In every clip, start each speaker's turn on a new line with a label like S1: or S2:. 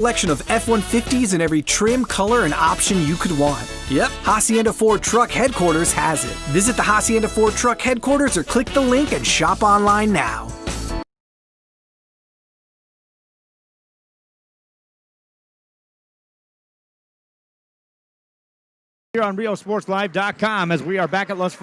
S1: Selection of F-150s in every trim, color, and option you could want. Yep, Hacienda Ford Truck Headquarters has it. Visit the Hacienda Ford Truck Headquarters or click the link and shop online now.
S2: Here on RioSportsLive.com as we are back at Los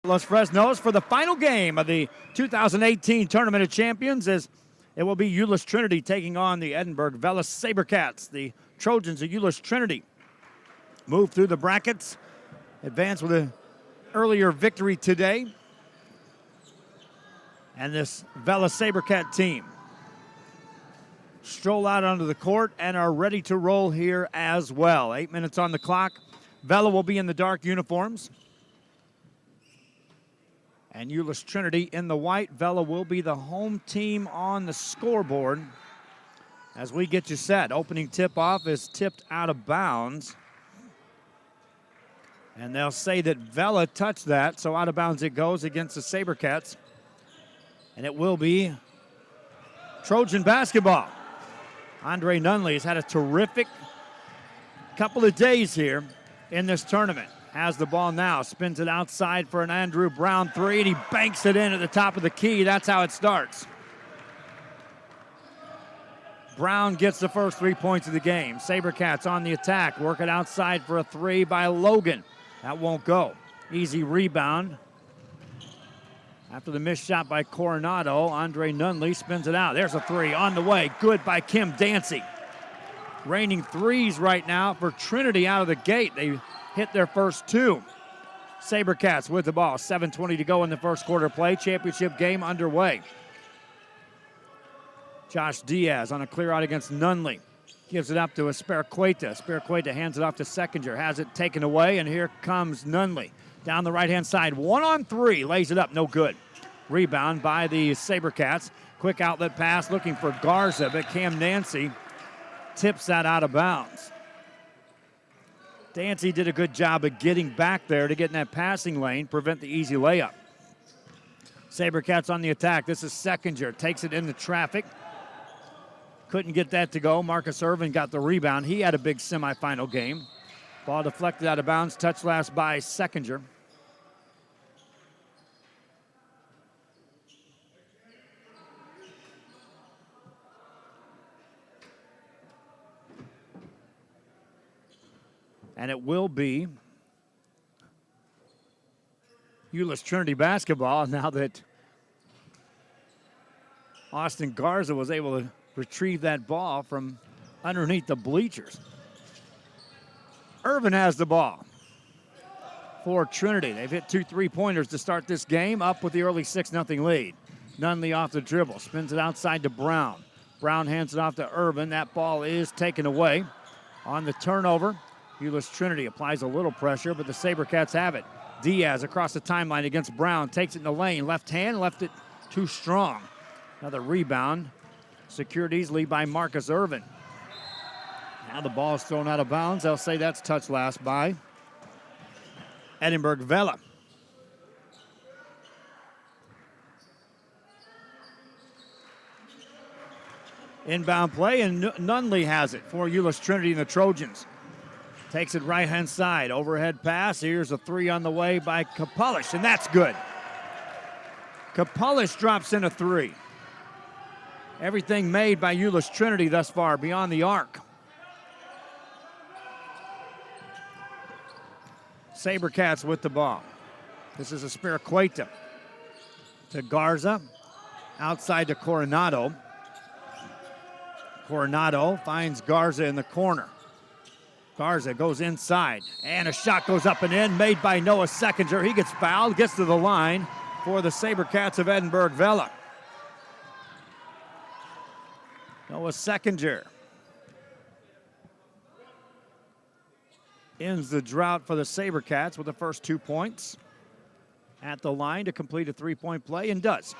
S2: Fresnos for the final game of the 2018 Tournament of Champions, as it will be Euless Trinity taking on the Edinburg Vela Sabercats. The Trojans of Euless Trinity move through the brackets, advance with an earlier victory today. And this Vela Sabercat team stroll out onto the court and are ready to roll here as well. 8 minutes on the clock. Vela will be in the dark uniforms, and Euless Trinity in the white. Vela will be the home team on the scoreboard as we get you set. Opening tip-off is tipped out of bounds, and they'll say that Vela touched that, so out of bounds it goes against the Sabercats, and it will be Trojan basketball. Andre Nunley has had a terrific couple of days here in this tournament. Has the ball now, spins it outside for an Andrew Brown three, and he banks it in at the top of the key. That's how it starts. Brown gets the first 3 points of the game. Sabercats on the attack, work it outside for a three by Logan. That won't go. Easy rebound. After the missed shot by Coronado, Andre Nunley spins it out. There's a three on the way. Good by Kim Dancy. Raining threes right now for Trinity out of the gate. They hit their first two. Sabercats with the ball. 7:20 to go in the first quarter play. Championship game underway. Josh Diaz on a clear out against Nunley. Gives it up to Esperqueta. Esperqueta hands it off to Seckinger. Has it taken away, and here comes Nunley. Down the right-hand side. 1-on-3. Lays it up. No good. Rebound by the Sabercats. Quick outlet pass looking for Garza, but Cam Nancy tips that out of bounds. Dancy did a good job of getting back there to get in that passing lane, prevent the easy layup. Sabercats on the attack. This is Seckinger. Takes it into traffic. Couldn't get that to go. Marcus Irvin got the rebound. He had a big semifinal game. Ball deflected out of bounds. Touch last by Seckinger. And it will be Euless Trinity basketball now that Austin Garza was able to retrieve that ball from underneath the bleachers. Irvin has the ball for Trinity. They've hit 2 3-pointers to start this game, up with the early 6-0 lead. Nunley off the dribble, spins it outside to Brown. Brown hands it off to Irvin. That ball is taken away. On the turnover, Euless Trinity applies a little pressure, but the Sabercats have it. Diaz across the timeline against Brown, takes it in the lane. Left hand, left it too strong. Another rebound, secured easily by Marcus Irvin. Now the ball is thrown out of bounds. They'll say that's touch last by Edinburg Vela. Inbound play, and Nunley has it for Euless Trinity and the Trojans. Takes it right-hand side. Overhead pass. Here's a three on the way by Kapulish, and that's good. Kapulish drops in a three. Everything made by Euless Trinity thus far beyond the arc. Sabercats with the ball. This is Esperqueta to Garza. Outside to Coronado. Coronado finds Garza in the corner. Garza goes inside, and a shot goes up and in, made by Noah Seckinger. He gets fouled, gets to the line for the Sabercats of Edinburg Vela. Noah Seckinger ends the drought for the Sabercats with the first 2 points. At the line to complete a three-point play, and does.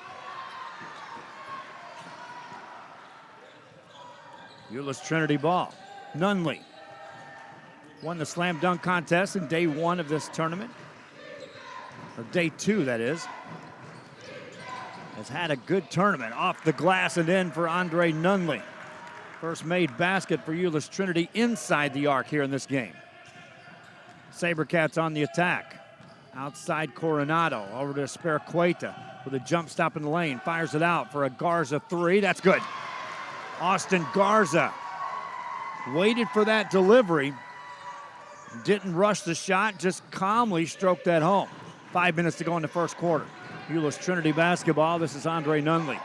S2: Euless Trinity ball. Nunley won the slam dunk contest in day 1 of this tournament. Or day 2, that is. has had a good tournament. Off the glass and in for Andre Nunley. First made basket for Euless Trinity inside the arc here in this game. SaberCats on the attack. Outside Coronado, over to Speraqueta with a jump stop in the lane. Fires it out for a Garza three. That's good. Austin Garza waited for that delivery. Didn't rush the shot, just calmly stroked that home. 5 minutes to go in the first quarter. Euless Trinity basketball. This is Andre Nunley.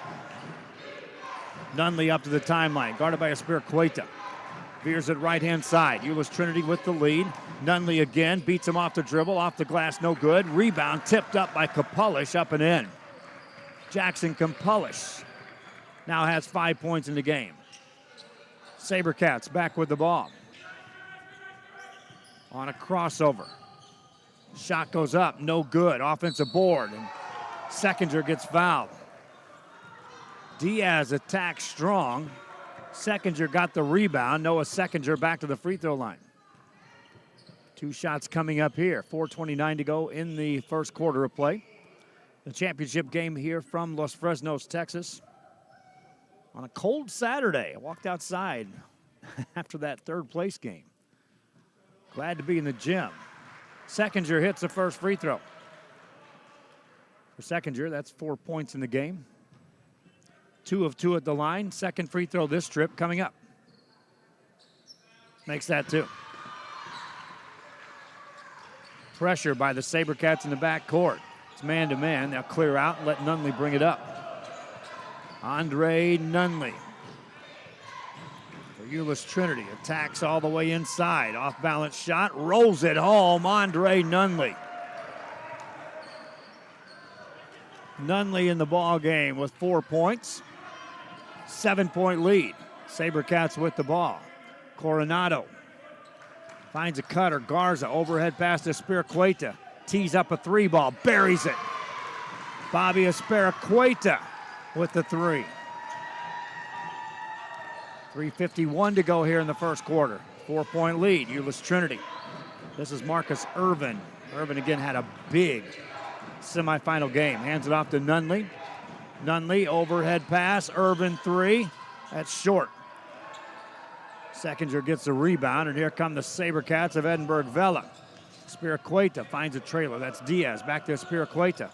S2: Nunley up to the timeline, guarded by Speraqueta. Veers it right-hand side. Euless Trinity with the lead. Nunley again, beats him off the dribble, off the glass, no good. Rebound tipped up by Kapulish, up and in. Jackson Kapulish now has 5 points in the game. SaberCats back with the ball. On a crossover. Shot goes up, no good. Offensive board, and Seckinger gets fouled. Diaz attacks strong. Seckinger got the rebound. Noah Seckinger back to the free throw line. 2 shots coming up here. 4:29 to go in the first quarter of play. The championship game here from Los Fresnos, Texas. On a cold Saturday. I walked outside after that third place game. Glad to be in the gym. Seckinger hits the first free throw. For Seckinger, that's 4 points in the game. 2 of 2 at the line. Second free throw this trip coming up. Makes that 2. Pressure by the SaberCats in the backcourt. It's man-to-man. They'll clear out and let Nunley bring it up. Andre Nunley for Euless Trinity. Attacks all the way inside. Off-balance shot. Rolls it home. Andre Nunley. Nunley in the ball game with 4 points. 7-point lead. SaberCats with the ball. Coronado finds a cutter. Garza overhead pass to Speraqueta. Tees up a 3 ball. Buries it. Bobby Speraqueta with the 3. 3:51 to go here in the first quarter. 4-point lead. Euless Trinity. This is Marcus Irvin. Irvin again had a big semifinal game. Hands it off to Nunley. Nunley, overhead pass. Irvin 3. That's short. Seckinger gets the rebound, and here come the SaberCats of Edinburg Vela. Speraqueta finds a trailer. That's Diaz. Back to Speraqueta.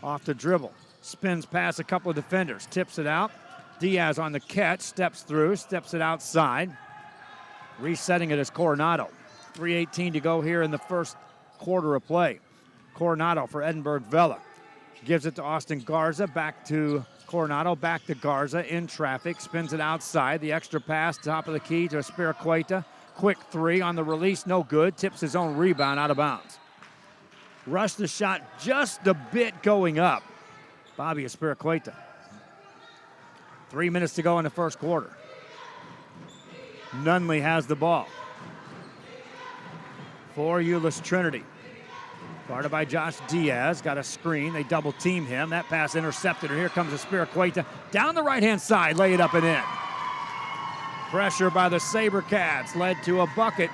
S2: Off the dribble. Spins past a couple of defenders. Tips it out. Diaz on the catch. Steps through. Steps it outside. Resetting it is Coronado. 3:18 to go here in the first quarter of play. Coronado for Edinburg Vela. Gives it to Austin Garza. Back to Coronado. Back to Garza. In traffic. Spins it outside. The extra pass. Top of the key to Speraqueta. Quick 3 on the release. No good. Tips his own rebound out of bounds. Rushed the shot just a bit going up. Bobby Speraqueta. 3 minutes to go in the first quarter. Nunley has the ball for Euless Trinity. Guarded by Josh Diaz. Got a screen. They double team him. That pass intercepted. And here comes Speraqueta. Down the right-hand side. Lay it up and in. Pressure by the SaberCats led to a bucket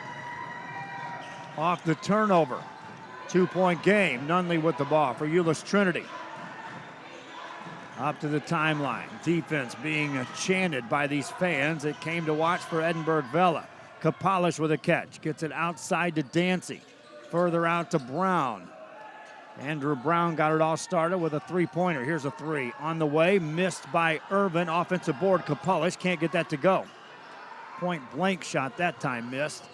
S2: off the turnover. 2-point game. Nunley with the ball for Euless Trinity. Up to the timeline. Defense being chanted by these fans that came to watch for Edinburg Vela. Kapulish with a catch. Gets it outside to Dancy. Further out to Brown. Andrew Brown got it all started with a 3-pointer. Here's a 3. On the way, missed by Irvin. Offensive board, Kapulish can't get that to go. Point blank shot that time missed.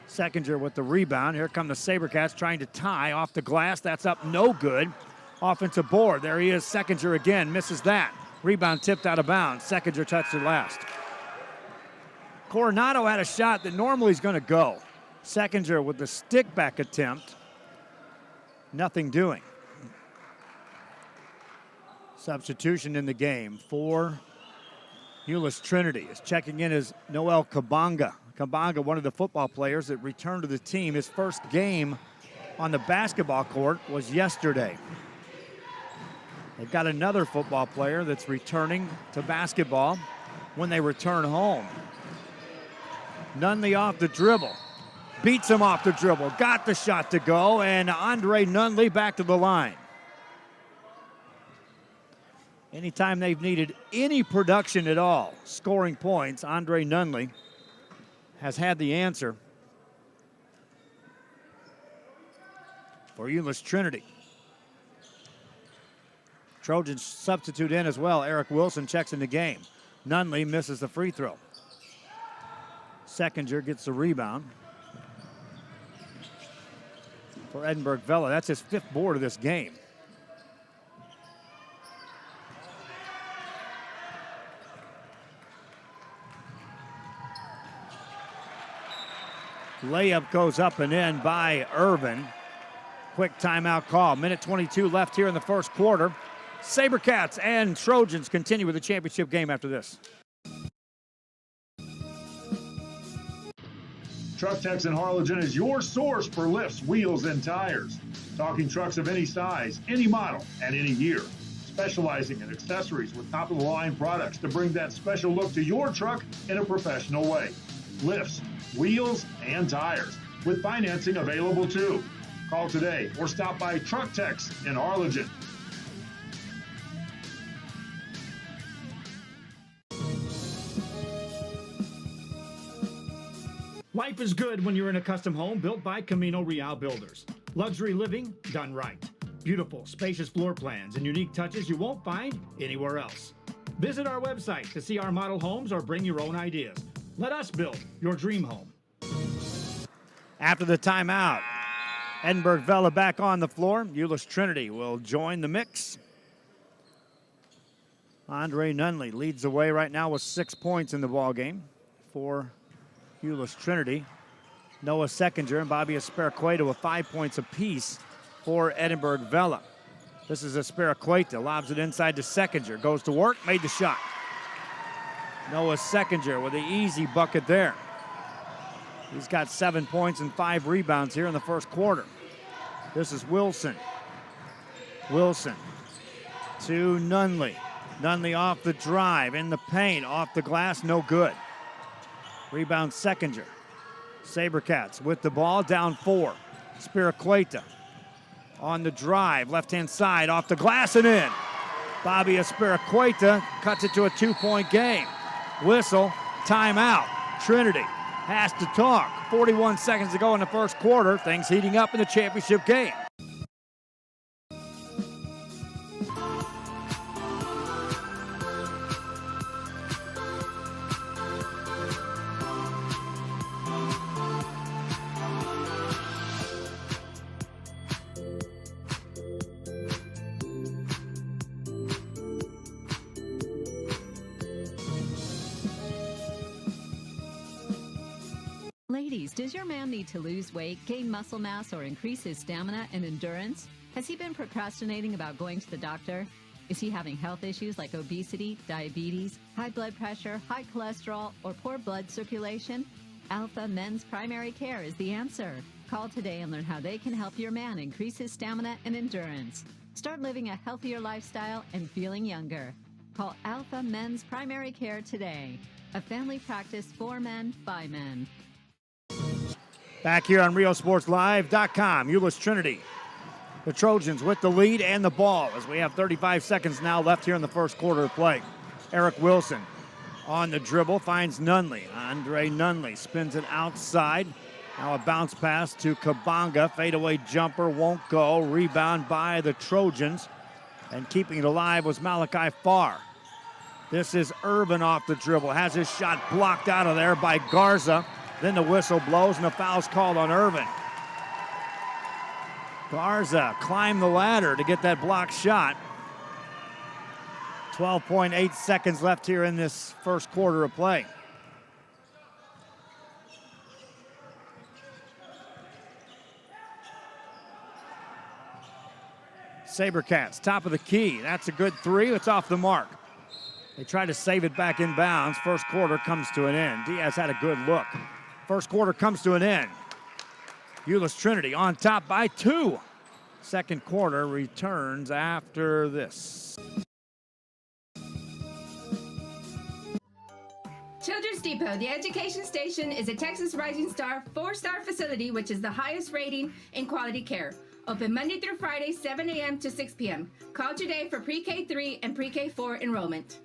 S2: Seckinger with the rebound. Here come the SaberCats trying to tie off the glass. That's up, no good. Offensive board. There he is. Seckinger again. Misses that. Rebound tipped out of bounds. Seckinger touched it last. Coronado had a shot that normally is going to go. Seckinger with the stick back attempt. Nothing doing. Substitution in the game for Euless Trinity. Is checking in is Noel Kabanga. Kabanga, one of the football players that returned to the team. His first game on the basketball court was yesterday. They've got another football player that's returning to basketball when they return home. Nunley off the dribble. Beats him off the dribble. Got the shot to go, and Andre Nunley back to the line. Anytime they've needed any production at all, scoring points, Andre Nunley has had the answer for Euless Trinity. Trojans substitute in as well. Eric Wilson checks in the game. Nunley misses the free throw. Seconder gets the rebound for Edinburg Vela. That's his 5th board of this game. Layup goes up and in by Irvin. Quick timeout call. Minute 22 left here in the first quarter. Sabercats and Trojans continue with the championship game after this.
S3: Truck Techs in Harlingen is your source for lifts, wheels, and tires. Talking trucks of any size, any model, and any year. Specializing in accessories with top-of-the-line products to bring that special look to your truck in a professional way. Lifts, wheels, and tires, with financing available too. Call today or stop by Truck Techs in Harlingen.
S4: Life is good when you're in a custom home built by Camino Real Builders. Luxury living done right. Beautiful, spacious floor plans and unique touches you won't find anywhere else. Visit our website to see our model homes or bring your own ideas. Let us build your dream home.
S2: After the timeout, Edinburg Vela back on the floor. Euless Trinity will join the mix. Andre Nunley leads the way right now with 6 points in the ball game for Euless Trinity. Noah Seconder and Bobby Espericueta with 5 points apiece for Edinburg Vela. This is Espericueta, lobs it inside to Seconder, goes to work, made the shot. Noah Seconder with an easy bucket there. He's got 7 points and 5 rebounds here in the first quarter. This is Wilson. Wilson to Nunley. Nunley off the drive, in the paint, off the glass, no good. Rebound Seconder. Sabercats with the ball, down 4. Espericueta on the drive, left-hand side, off the glass and in. Bobby Espericueta cuts it to a 2-point game. Whistle, timeout. Trinity has to talk. 41 seconds to go in the first quarter. Things heating up in the championship game.
S5: Ladies, does your man need to lose weight, gain muscle mass, or increase his stamina and endurance? Has he been procrastinating about going to the doctor? Is he having health issues like obesity, diabetes, high blood pressure, high cholesterol, or poor blood circulation? Alpha Men's Primary Care is the answer. Call today and learn how they can help your man increase his stamina and endurance. Start living a healthier lifestyle and feeling younger. Call Alpha Men's Primary Care today. A family practice for men, by men.
S2: Back here on RioSportsLive.com, Euless Trinity. The Trojans with the lead and the ball as we have 35 seconds now left here in the first quarter of play. Eric Wilson on the dribble, finds Nunley. Andre Nunley spins it outside. Now a bounce pass to Kabanga. Fadeaway jumper won't go. Rebound by the Trojans. And keeping it alive was Malachi Farr. This is Irvin off the dribble. Has his shot blocked out of there by Garza. Then the whistle blows and a foul's called on Irvin. Garza climbed the ladder to get that blocked shot. 12.8 seconds left here in this first quarter of play. Sabercats, top of the key. That's a good 3. It's off the mark. They try to save it back in bounds. First quarter comes to an end. Diaz had a good look. First quarter comes to an end. Euless Trinity on top by 2. Second quarter returns after this.
S6: Children's Depot, the education station, is a Texas Rising Star 4-star facility which is the highest rating in quality care. Open Monday through Friday, 7 a.m. to 6 p.m. Call today for pre-K 3 and pre-K 4 enrollment.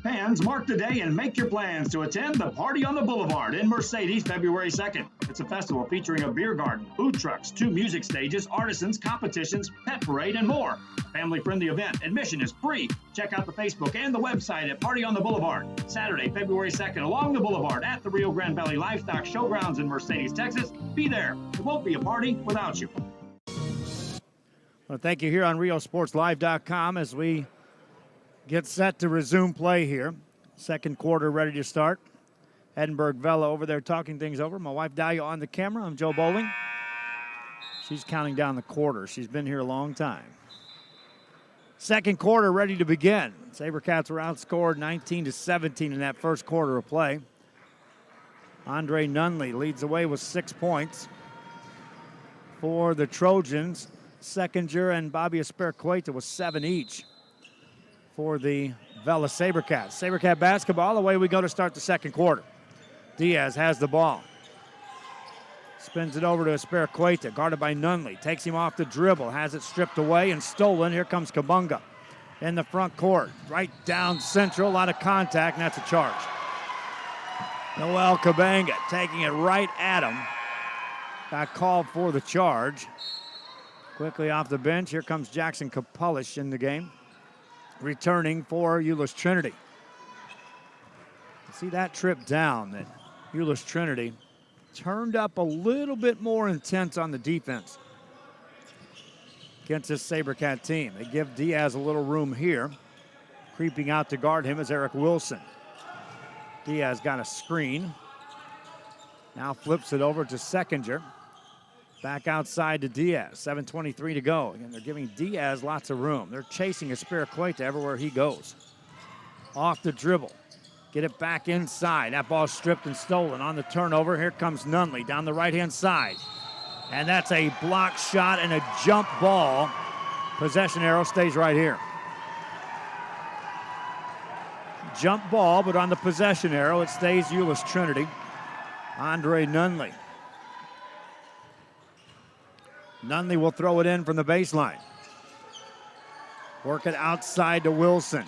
S3: Fans, mark the day and make your plans to attend the Party on the Boulevard in Mercedes February 2nd. It's a festival featuring a beer garden, food trucks, 2 music stages, artisans, competitions, pet parade, and more. Family-friendly event. Admission is free. Check out the Facebook and the website at Party on the Boulevard. Saturday, February 2nd, along the Boulevard at the Rio Grande Valley Livestock Showgrounds in Mercedes, Texas. Be there. It won't be a party without you.
S2: Well, thank you here on RioSportsLive.com as we get set to resume play here. Second quarter ready to start. Edinburg Vela over there talking things over. My wife Dahlia on the camera. I'm Joe Bowling. She's counting down the quarter. She's been here a long time. Second quarter ready to begin. SaberCats were outscored 19-17 in that first quarter of play. Andre Nunley leads the way with 6 points. For the Trojans, Sekinger and Bobby Asperqueta with 7 each. For the Vela SaberCats. SaberCat basketball, away we go to start the second quarter. Diaz has the ball. Spins it over to Asperqueta, guarded by Nunley. Takes him off the dribble, has it stripped away and stolen. Here comes Kabunga in the front court. Right down central, a lot of contact, and that's a charge. Noel Kabanga taking it right at him. Got called for the charge. Quickly off the bench, here comes Jackson Kapulish in the game. Returning for Euless Trinity. See that trip down that Euless Trinity turned up a little bit more intense on the defense against this SaberCat team. They give Diaz a little room here. Creeping out to guard him is Eric Wilson. Diaz got a screen. Now flips it over to Sekinger. Back outside to Diaz, 7:23 to go. Again, they're giving Diaz lots of room. They're chasing Asperqueta everywhere he goes. Off the dribble. Get it back inside. That ball stripped and stolen on the turnover. Here comes Nunley down the right-hand side. And that's a block shot and a jump ball. Possession arrow stays right here. Jump ball, but on the possession arrow, it stays Euless Trinity. Andre Nunley. Nunley will throw it in from the baseline. Work it outside to Wilson.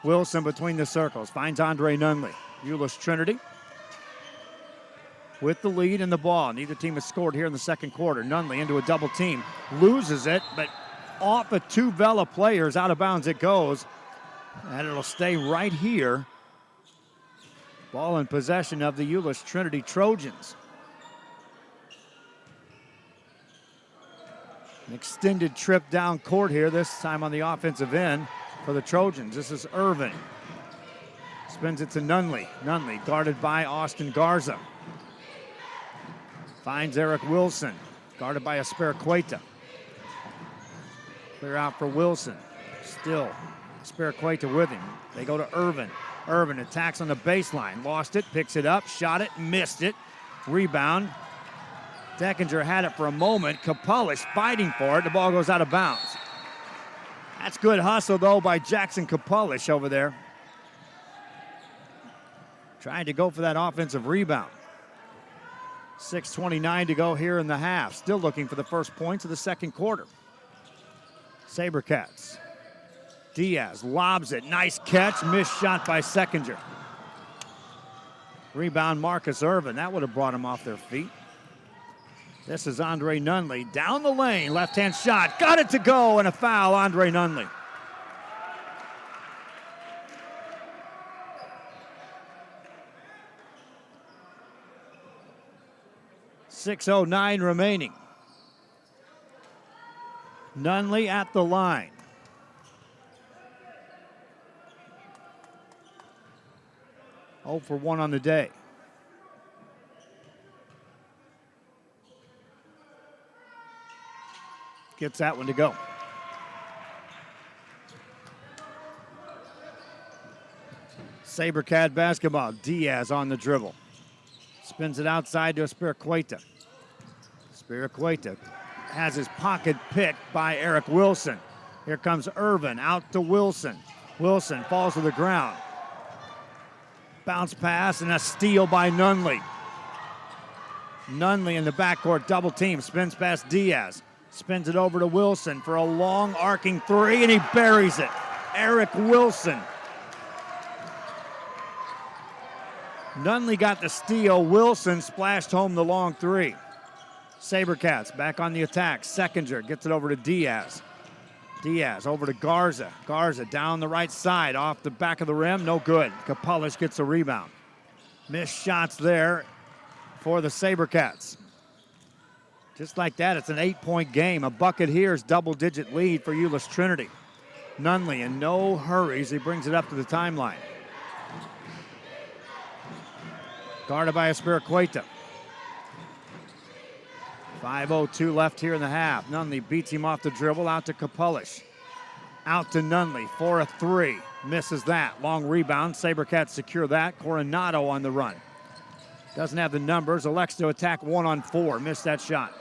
S2: Wilson between the circles. Finds Andre Nunley. Euless Trinity with the lead and the ball. Neither team has scored here in the second quarter. Nunley into a double team. Loses it, but off of 2 Vela players. Out of bounds it goes. And it'll stay right here. Ball in possession of the Euless Trinity Trojans. An extended trip down court here, this time on the offensive end for the Trojans. This is Irvin. Spins it to Nunley. Nunley guarded by Austin Garza. Finds Eric Wilson, guarded by Asperqueta. Clear out for Wilson. Still Asperqueta with him. They go to Irvin. Irvin attacks on the baseline. Lost it, picks it up, shot it, missed it. Rebound. Deckinger had it for a moment. Kapulish fighting for it. The ball goes out of bounds. That's good hustle, though, by Jackson Kapulish over there. Trying to go for that offensive rebound. 6:29 to go here in the half. Still looking for the first points of the second quarter. SaberCats. Diaz lobs it. Nice catch. Missed shot by Sekinger. Rebound Marcus Irvin. That would have brought him off their feet. This is Andre Nunley down the lane. Left-hand shot. Got it to go, and a foul. Andre Nunley. .609 remaining. Nunley at the line. Oh for 1 on the day. Gets that one to go. SaberCat basketball. Diaz on the dribble. Spins it outside to Asperqueta. Asperqueta has his pocket picked by Eric Wilson. Here comes Irvin out to Wilson. Wilson falls to the ground. Bounce pass and a steal by Nunley. Nunley in the backcourt, double team, spins past Diaz. Spins it over to Wilson for a long arcing three, and he buries it. Eric Wilson. Nunley got the steal. Wilson splashed home the long three. SaberCats back on the attack. Seckinger gets it over to Diaz. Diaz over to Garza. Garza down the right side, off the back of the rim, no good. Kapulic gets a rebound. Missed shots there for the SaberCats. Just like that, it's an 8-point game. A bucket here is double-digit lead for Euless Trinity. Nunley in no hurries. He brings it up to the timeline. Guarded by Espiricueta. 5:02 left here in the half. Nunley beats him off the dribble, out to Kapulic. Out to Nunley for a three. Misses that. Long rebound. SaberCats secure that. Coronado on the run. Doesn't have the numbers. Elects to attack 1-on-4. Missed that shot.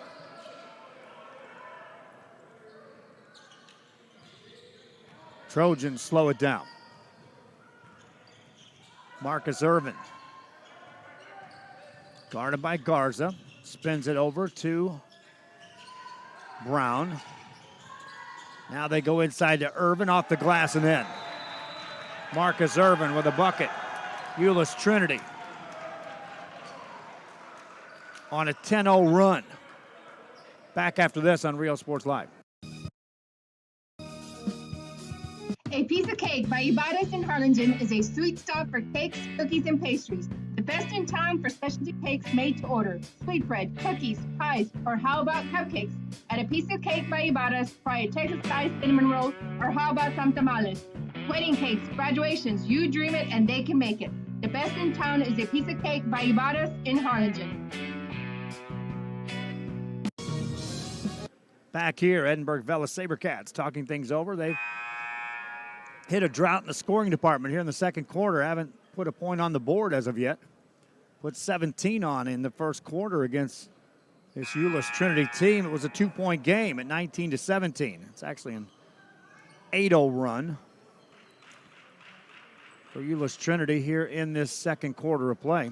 S2: Trojans slow it down. Marcus Irvin. Guarded by Garza. Spins it over to Brown. Now they go inside to Irvin, off the glass and in. Marcus Irvin with a bucket. Euless Trinity on a 10-0 run. Back after this on Real Sports Live.
S7: A Piece of Cake by Ibadas in Harlingen is a sweet stop for cakes, cookies, and pastries. The best in town for specialty cakes made to order. Sweetbread, cookies, pies, or how about cupcakes? At A Piece of Cake by Ibadas, try a Texas-style cinnamon roll, or how about some tamales? Wedding cakes, graduations, you dream it and they can make it. The best in town is A Piece of Cake by Ibadas in Harlingen.
S2: Back here, Edinburg Vela SaberCats talking things over. They've hit a drought in the scoring department here in the second quarter. Haven't put a point on the board as of yet. Put 17 on in the first quarter against this Euless Trinity team. It was a 2-point game at 19-17. It's actually an 8-0 run for Euless Trinity here in this second quarter of play.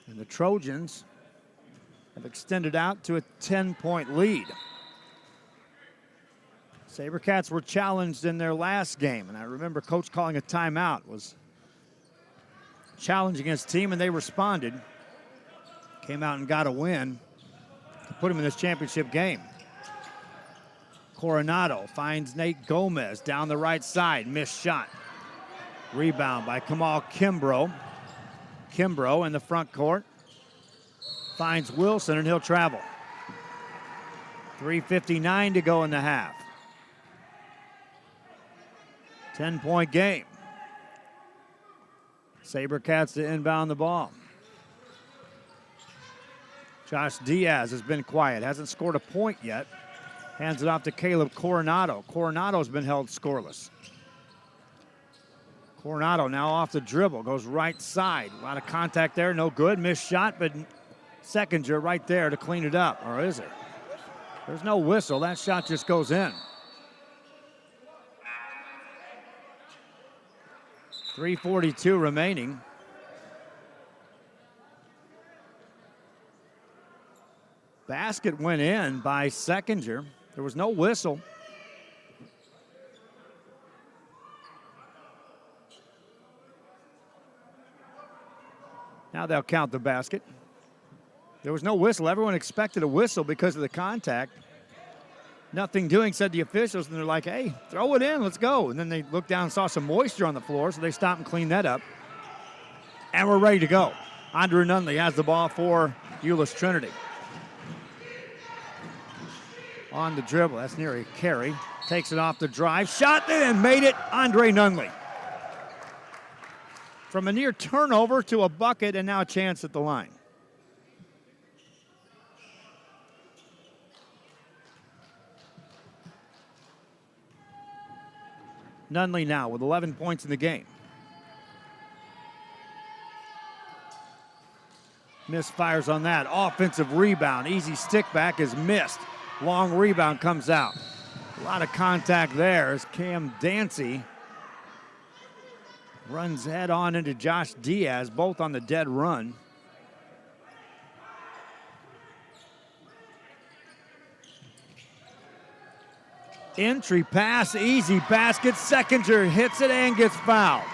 S2: And the Trojans have extended out to a 10-point lead. SaberCats were challenged in their last game, and I remember Coach calling a timeout. Was challenging his team, and they responded. Came out and got a win to put him in this championship game. Coronado finds Nate Gomez down the right side. Missed shot. Rebound by Kamal Kimbrough. Kimbrough in the front court. Finds Wilson, and he'll travel. 3:59 to go in the half. 10-point game. SaberCats to inbound the ball. Josh Diaz has been quiet, hasn't scored a point yet. Hands it off to Caleb Coronado. Coronado's been held scoreless. Coronado now off the dribble, goes right side. A lot of contact there, no good. Missed shot, but Seckinger right there to clean it up. Or is there? There's no whistle. That shot just goes in. 3:42 remaining. Basket went in by Seckinger. There was no whistle. Now they'll count the basket. There was no whistle. Everyone expected a whistle because of the contact. Nothing doing, said the officials, and they're like, hey, throw it in, let's go. And then they looked down and saw some moisture on the floor, so they stopped and cleaned that up. And we're ready to go. Andrew Nunley has the ball for Euless Trinity. On the dribble, that's near a carry. Takes it off the drive, shot and made it, Andre Nunley. From a near turnover to a bucket, and now a chance at the line. Nunley now with 11 points in the game. Misfires on that. Offensive rebound. Easy stick back is missed. Long rebound comes out. A lot of contact there as Cam Dancy Runs head on into Josh Diaz, both on the dead run. Entry pass, easy basket. Seconder hits it and gets fouled.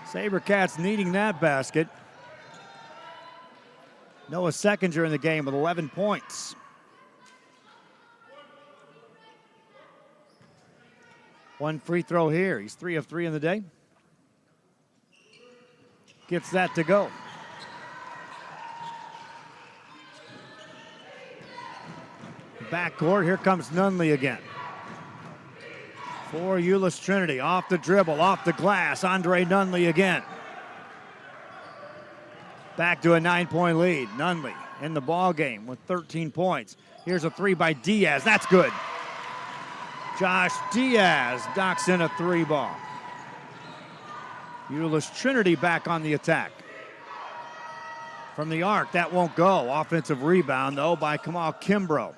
S2: SaberCats needing that basket. Noah Seconder in the game with 11 points. One free throw here. He's 3 of 3 in the day. Gets that to go. Backcourt, here comes Nunley again. For Euless Trinity, off the dribble, off the glass, Andre Nunley again. Back to a 9-point lead. Nunley in the ball game with 13 points. Here's a three by Diaz, that's good. Josh Diaz docks in a 3-ball. Euless Trinity back on the attack. From the arc, that won't go. Offensive rebound, though, by Kamal Kimbrough.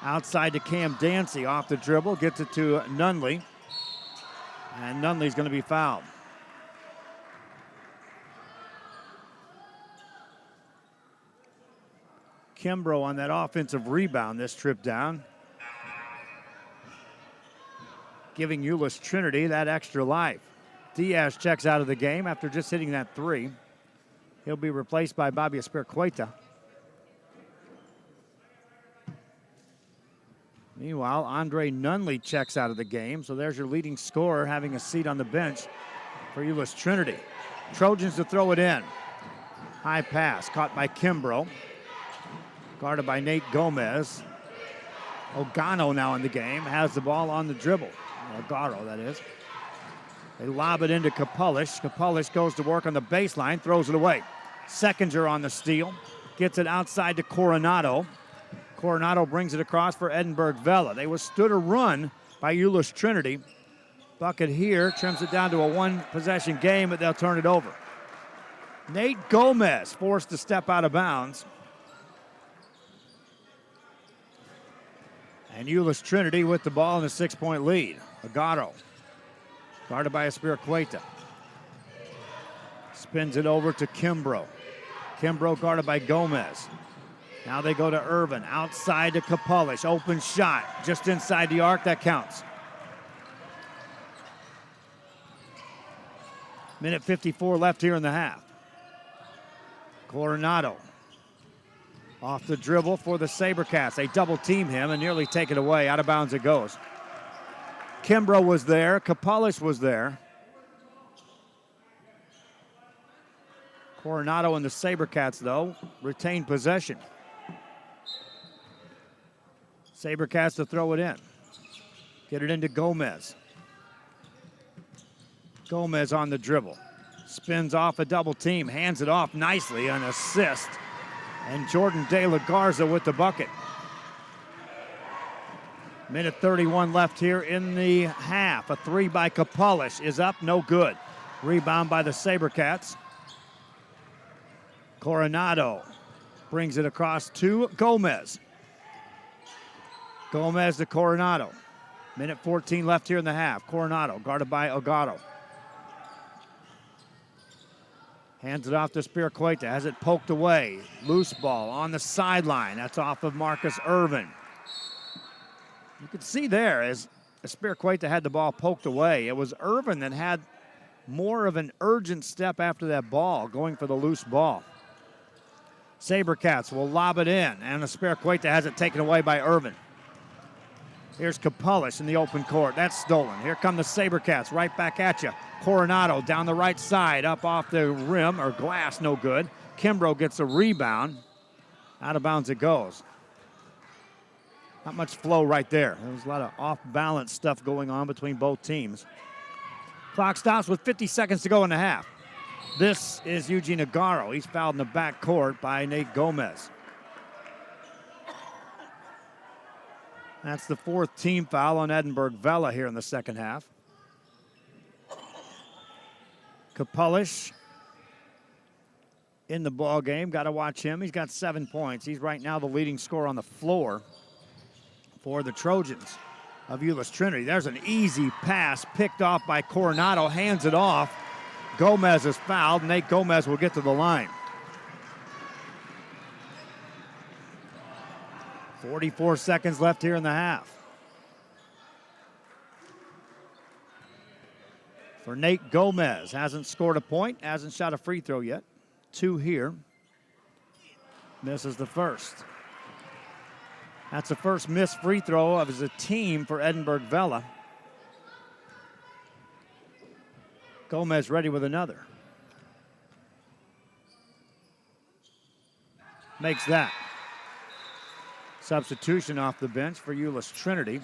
S2: Outside to Cam Dancy, off the dribble, gets it to Nunley. And Nunley's going to be fouled. Kimbrough on that offensive rebound this trip down. Giving Euless Trinity that extra life. Diaz checks out of the game after just hitting that 3. He'll be replaced by Bobby Espircueta. Meanwhile, Andre Nunley checks out of the game, so there's your leading scorer having a seat on the bench for Euless Trinity. Trojans to throw it in. High pass caught by Kimbrough. Guarded by Nate Gomez. Ogano now in the game, has the ball on the dribble. Ogaro, that is. They lob it into Kapulish. Kapulish goes to work on the baseline, throws it away. Seconder on the steal. Gets it outside to Coronado. Coronado brings it across for Edinburg Vela. They withstood a run by Euless Trinity. Bucket here, trims it down to a 1-possession game, but they'll turn it over. Nate Gomez forced to step out of bounds. And Euless Trinity with the ball in a 6-point lead. Agaro, guarded by Espircueta. Spins it over to Kimbrough. Kimbrough guarded by Gomez. Now they go to Irvin, outside to Kapulish. Open shot, just inside the arc, that counts. Minute 54 left here in the half. Coronado off the dribble for the SaberCats. They double team him and nearly take it away. Out of bounds it goes. Kimbrough was there, Kapulish was there. Coronado and the SaberCats, though, retain possession. SaberCats to throw it in. Get it into Gomez. Gomez on the dribble. Spins off a double team, hands it off nicely, an assist. And Jordan De La Garza with the bucket. Minute 31 left here in the half. A 3 by Kapulish is up, no good. Rebound by the SaberCats. Coronado brings it across to Gomez. Gomez to Coronado. Minute 14 left here in the half. Coronado guarded by Ogaro. Hands it off to Espircueta. Has it poked away. Loose ball on the sideline. That's off of Marcus Irvin. You can see there as Espircueta had the ball poked away. It was Irvin that had more of an urgent step after that ball, going for the loose ball. SaberCats will lob it in, and Espircueta has it taken away by Irvin. Here's Kapulish in the open court. That's stolen. Here come the SaberCats right back at you. Coronado down the right side, up off the rim, or glass, no good. Kimbrough gets a rebound. Out of bounds it goes. Not much flow right there. There's a lot of off-balance stuff going on between both teams. Clock stops with 50 seconds to go in the half. This is Eugene Agaro. He's fouled in the back court by Nate Gomez. That's the 4th team foul on Edinburg Vela here in the second half. Kapulish in the ball game. Got to watch him. He's got 7 points. He's right now the leading scorer on the floor for the Trojans. of Euless Trinity. There's an easy pass picked off by Coronado, hands it off. Gomez is fouled. Nate Gomez will get to the line. 44 seconds left here in the half. For Nate Gomez, hasn't scored a point, hasn't shot a free throw yet. 2 here. Misses the first. That's the first missed free throw of his team for Edinburg Vela. Gomez ready with another. Makes that. Substitution off the bench for Euless Trinity.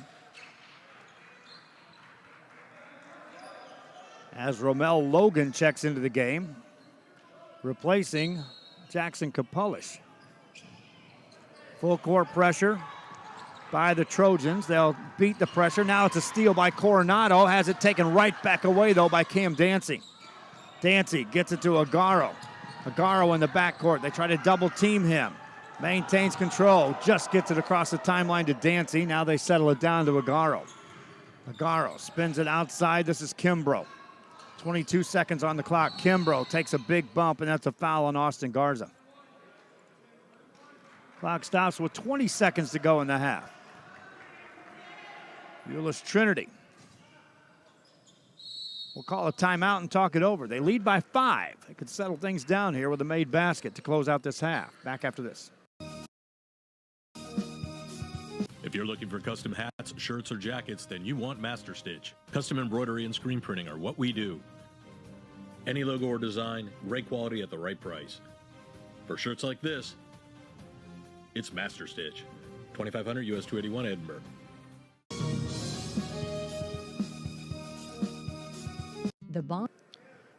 S2: As Romel Logan checks into the game, replacing Jackson Kapulish. Full court pressure by the Trojans. They'll beat the pressure. Now it's a steal by Coronado. Has it taken right back away, though, by Cam Dancy. Dancy gets it to Agaro. Agaro in the backcourt. They try to double team him. Maintains control. Just gets it across the timeline to Dancy. Now they settle it down to Agaro. Agaro spins it outside. This is Kimbrough. 22 seconds on the clock. Kimbrough takes a big bump, and that's a foul on Austin Garza. Clock stops with 20 seconds to go in the half. Euless Trinity. We'll call a timeout and talk it over. They lead by 5. They could settle things down here with a made basket to close out this half. Back after this.
S8: If you're looking for custom hats, shirts, or jackets, then you want Master Stitch. Custom embroidery and screen printing are what we do. Any logo or design, great quality at the right price. For shirts like this, it's Master Stitch. 2500 US 281 Edinburg.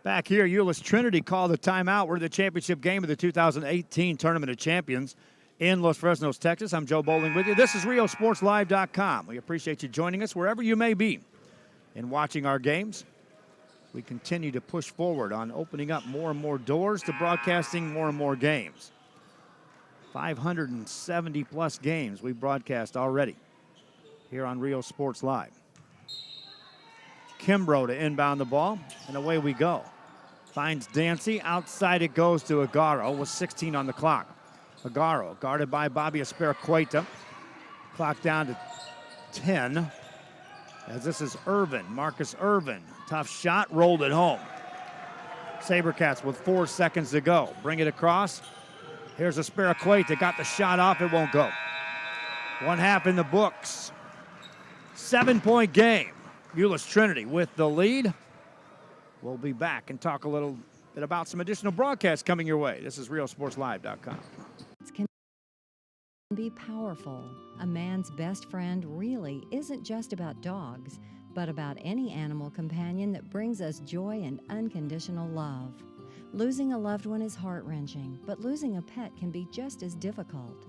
S2: Back here, Euless Trinity called a timeout. We're the championship game of the 2018 Tournament of Champions in Los Fresnos, Texas. I'm Joe Bowling with you. This is RioSportsLive.com. We appreciate you joining us wherever you may be and watching our games. We continue to push forward on opening up more and more doors to broadcasting more and more games. 570-plus games we broadcast already here on Rio Sports Live. Kimbrough to inbound the ball, and away we go. Finds Dancy. Outside it goes to Agaro with 16 on the clock. Agaro guarded by Bobby Espericueta. Clock down to 10. As this is Irvin, Marcus Irvin. Tough shot, rolled it home. Sabercats with 4 seconds to go. Bring it across. Here's Espericueta. Got the shot off. It won't go. 1 half in the books. 7-point game. Euless Trinity with the lead. We'll be back and talk a little bit about some additional broadcasts coming your way. This is RioSportsLive.com.
S9: Can be powerful. A man's best friend really isn't just about dogs, but about any animal companion that brings us joy and unconditional love. Losing a loved one is heart-wrenching, but losing a pet can be just as difficult.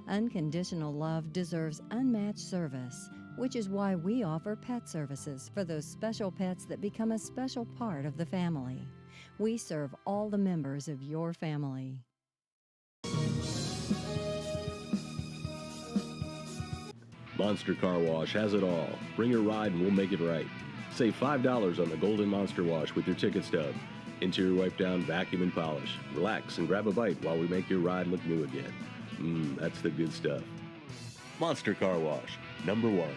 S9: Unconditional love deserves unmatched service, which is why we offer pet services for those special pets that become a special part of the family. We serve all the members of your family.
S8: Monster Car Wash has it all. Bring your ride and we'll make it right. Save $5 on the Golden Monster Wash with your ticket stub. Interior wipe down, vacuum, and polish. Relax and grab a bite while we make your ride look new again. That's the good stuff. Monster Car Wash, #1.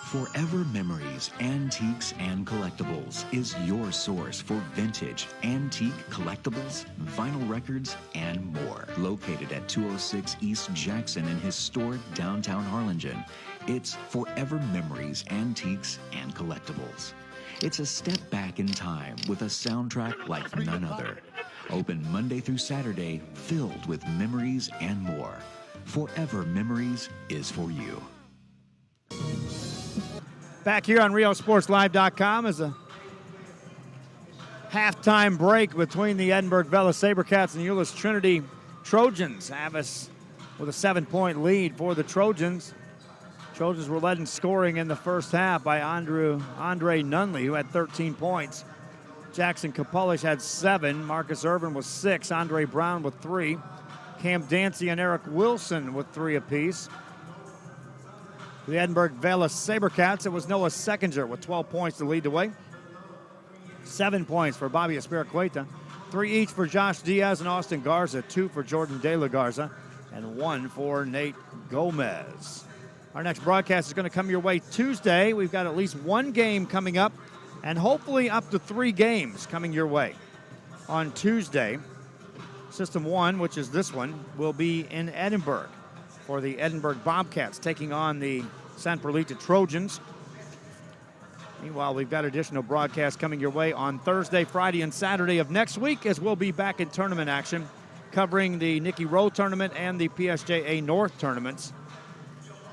S10: Forever Memories, Antiques and Collectibles is your source for vintage, antique collectibles, vinyl records, and more. Located at 206 East Jackson in historic downtown Harlingen, it's Forever Memories, Antiques and Collectibles. It's a step back in time with a soundtrack like none other. Open Monday through Saturday, filled with memories and more. Forever Memories is for you.
S2: Back here on RioSportsLive.com is a halftime break between the Edinburg Vela Sabercats and Euless Trinity Trojans. Have us with a 7-point lead for the Trojans. Trojans were led in scoring in the first half by Andre Nunley, who had 13 points. Jackson Kapulish had 7. Marcus Irvin with 6. Andre Brown with 3. Cam Dancy and Eric Wilson with 3 apiece. For the Edinburg Vela Sabercats, it was Noah Seckinger with 12 points to lead the way. 7 points for Bobby Espiricueta. 3 each for Josh Diaz and Austin Garza. 2 for Jordan De La Garza. And 1 for Nate Gomez. Our next broadcast is going to come your way Tuesday. We've got at least 1 game coming up, and hopefully up to 3 games coming your way. On Tuesday, System 1, which is this one, will be in Edinburg for the Edinburg Bobcats, taking on the San Perlita Trojans. Meanwhile, we've got additional broadcasts coming your way on Thursday, Friday, and Saturday of next week, as we'll be back in tournament action, covering the Nicky Rowe tournament and the PSJA North tournaments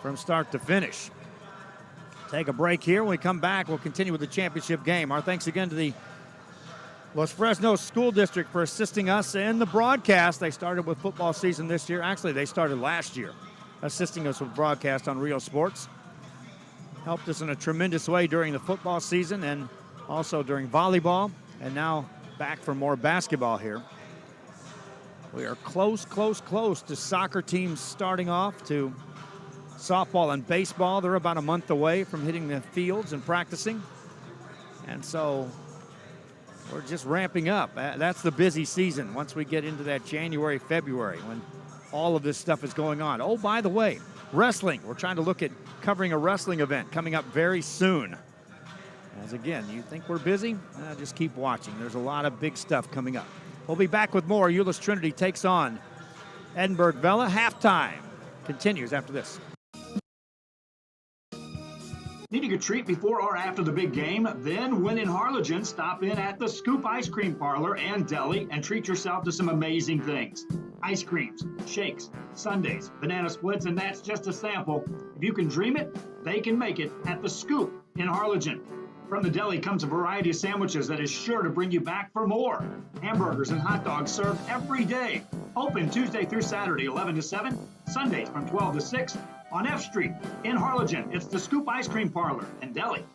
S2: from start to finish. Take a break here. When we come back, we'll continue with the championship game. Our thanks again to the Los Fresnos School District for assisting us in the broadcast. They started with football season this year. Actually, they started last year, assisting us with broadcast on Real Sports. Helped us in a tremendous way during the football season and also during volleyball, and now back for more basketball here. We are close to soccer teams starting off, to softball and baseball. They're about a month away from hitting the fields and practicing. And so we're just ramping up. That's the busy season once we get into that January, February, when all of this stuff is going on. Oh, by the way, wrestling. We're trying to look at covering a wrestling event coming up very soon. As again, you think we're busy? Just keep watching. There's a lot of big stuff coming up. We'll be back with more. Euless Trinity takes on Edinburg Vela. Halftime continues after this.
S11: Needing a treat before or after the big game? Then, when in Harlingen, stop in at the Scoop Ice Cream Parlor and Deli and treat yourself to some amazing things. Ice creams, shakes, sundaes, banana splits, and that's just a sample. If you can dream it, they can make it at the Scoop in Harlingen. From the deli comes a variety of sandwiches that is sure to bring you back for more. Hamburgers and hot dogs served every day. Open Tuesday through Saturday, 11 to 7, Sundays from 12 to 6. On F Street in Harlingen, it's the Scoop Ice Cream Parlor and Deli.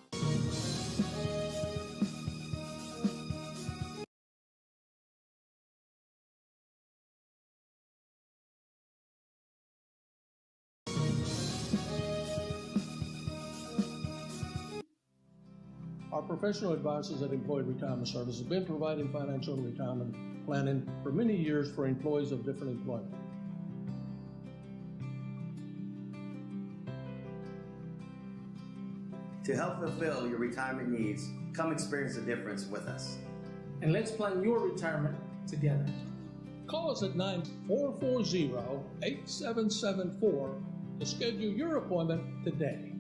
S12: Our professional advisors at Employee Retirement Service have been providing financial retirement planning for many years for employees of different employment.
S13: To help fulfill your retirement needs, come experience the difference with us.
S14: And let's plan your retirement together.
S12: Call us at 9440-8774 to schedule your appointment today.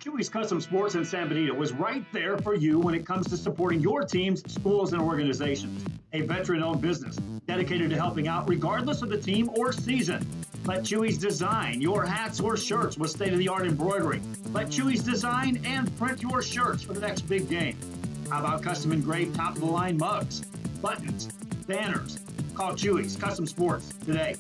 S11: Chewy's Custom Sports in San Benito was right there for you when it comes to supporting your teams, schools, and organizations. A veteran-owned business dedicated to helping out regardless of the team or season. Let Chewy's design your hats or shirts with state-of-the-art embroidery. Let Chewy's design and print your shirts for the next big game. How about custom engraved top-of-the-line mugs, buttons, banners? Call Chewy's Custom Sports today.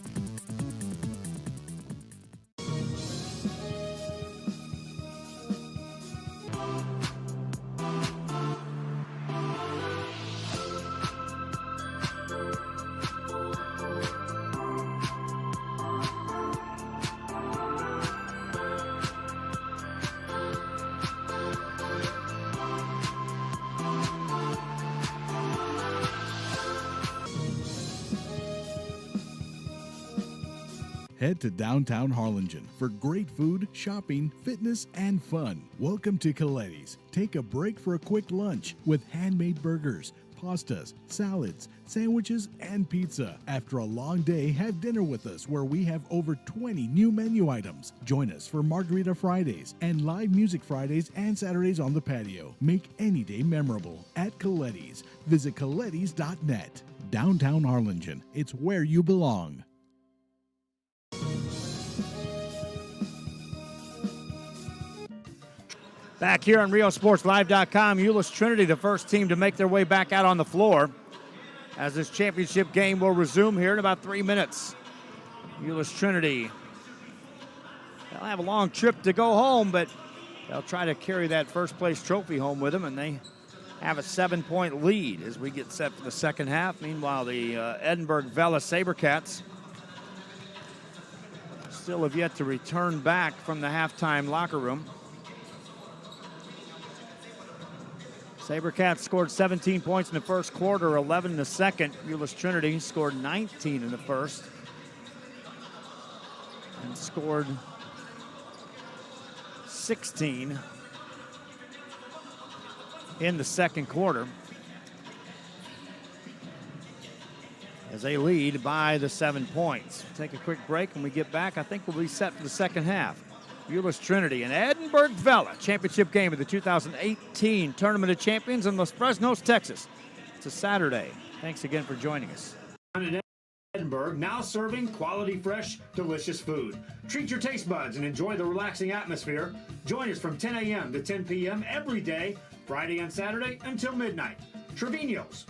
S15: Head to downtown Harlingen for great food, shopping, fitness, and fun. Welcome to Coletti's. Take a break for a quick lunch with handmade burgers, pastas, salads, sandwiches, and pizza. After a long day, have dinner with us where we have over 20 new menu items. Join us for Margarita Fridays and live music Fridays and Saturdays on the patio. Make any day memorable at Coletti's. Visit Coletti's.net. Downtown Harlingen. It's where you belong.
S2: Back here on RealSportsLive.com, Euless Trinity, the first team to make their way back out on the floor, as this championship game will resume here in about 3 minutes. Euless Trinity, they'll have a long trip to go home, but they'll try to carry that first place trophy home with them, and they have a 7-point lead as we get set for the second half. Meanwhile, the Edinburg Vela SaberCats still have yet to return back from the halftime locker room. SaberCats scored 17 points in the first quarter, 11 in the second. Euless Trinity scored 19 in the first and scored 16 in the second quarter as they lead by the 7 points. Take a quick break. When we get back, I think we'll be set for the second half. Euless Trinity and Edinburg Vela championship game of the 2018 Tournament of Champions in Los Fresnos, Texas. It's a Saturday. Thanks again for joining us.
S4: Edinburg, now serving quality, fresh, delicious food. Treat your taste buds and enjoy the relaxing atmosphere. Join us from 10 a.m. to 10 p.m. every day, Friday and Saturday until midnight. Trevino's.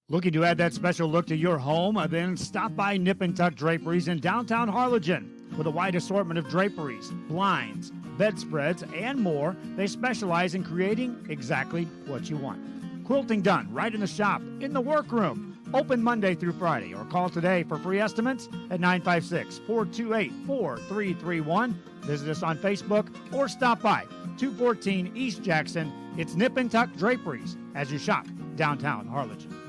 S4: Looking to add that special look to your home? Then stop by Nip and Tuck Draperies in downtown Harlingen. With a wide assortment of draperies, blinds, bedspreads, and more, they specialize in creating exactly what you want. Quilting done right in the shop, in the workroom. Open Monday through Friday, or call today for free estimates at 956-428-4331. Visit us on Facebook or stop by 214 East Jackson. It's Nip and Tuck Draperies as you shop downtown Harlingen.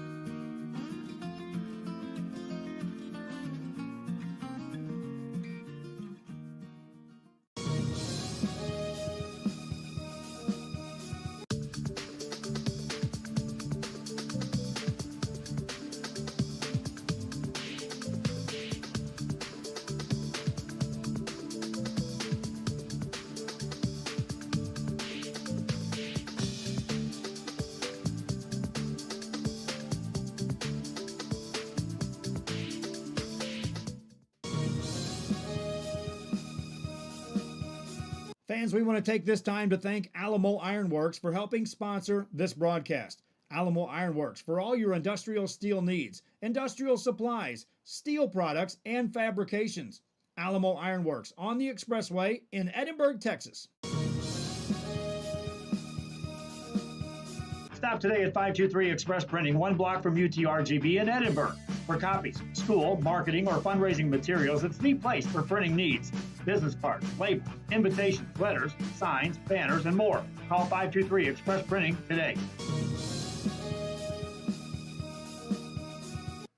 S4: Fans, we want to take this time to thank Alamo Ironworks for helping sponsor this broadcast. Alamo Ironworks for all your industrial steel needs, industrial supplies, steel products, and fabrications. Alamo Ironworks on the Expressway in Edinburg, Texas. Stop today at 523 Express Printing, 1 block from UTRGV in Edinburg. For copies, school, marketing, or fundraising materials, it's the place for printing needs. Business cards, labels, invitations, letters, signs, banners, and more. Call 523 Express Printing today.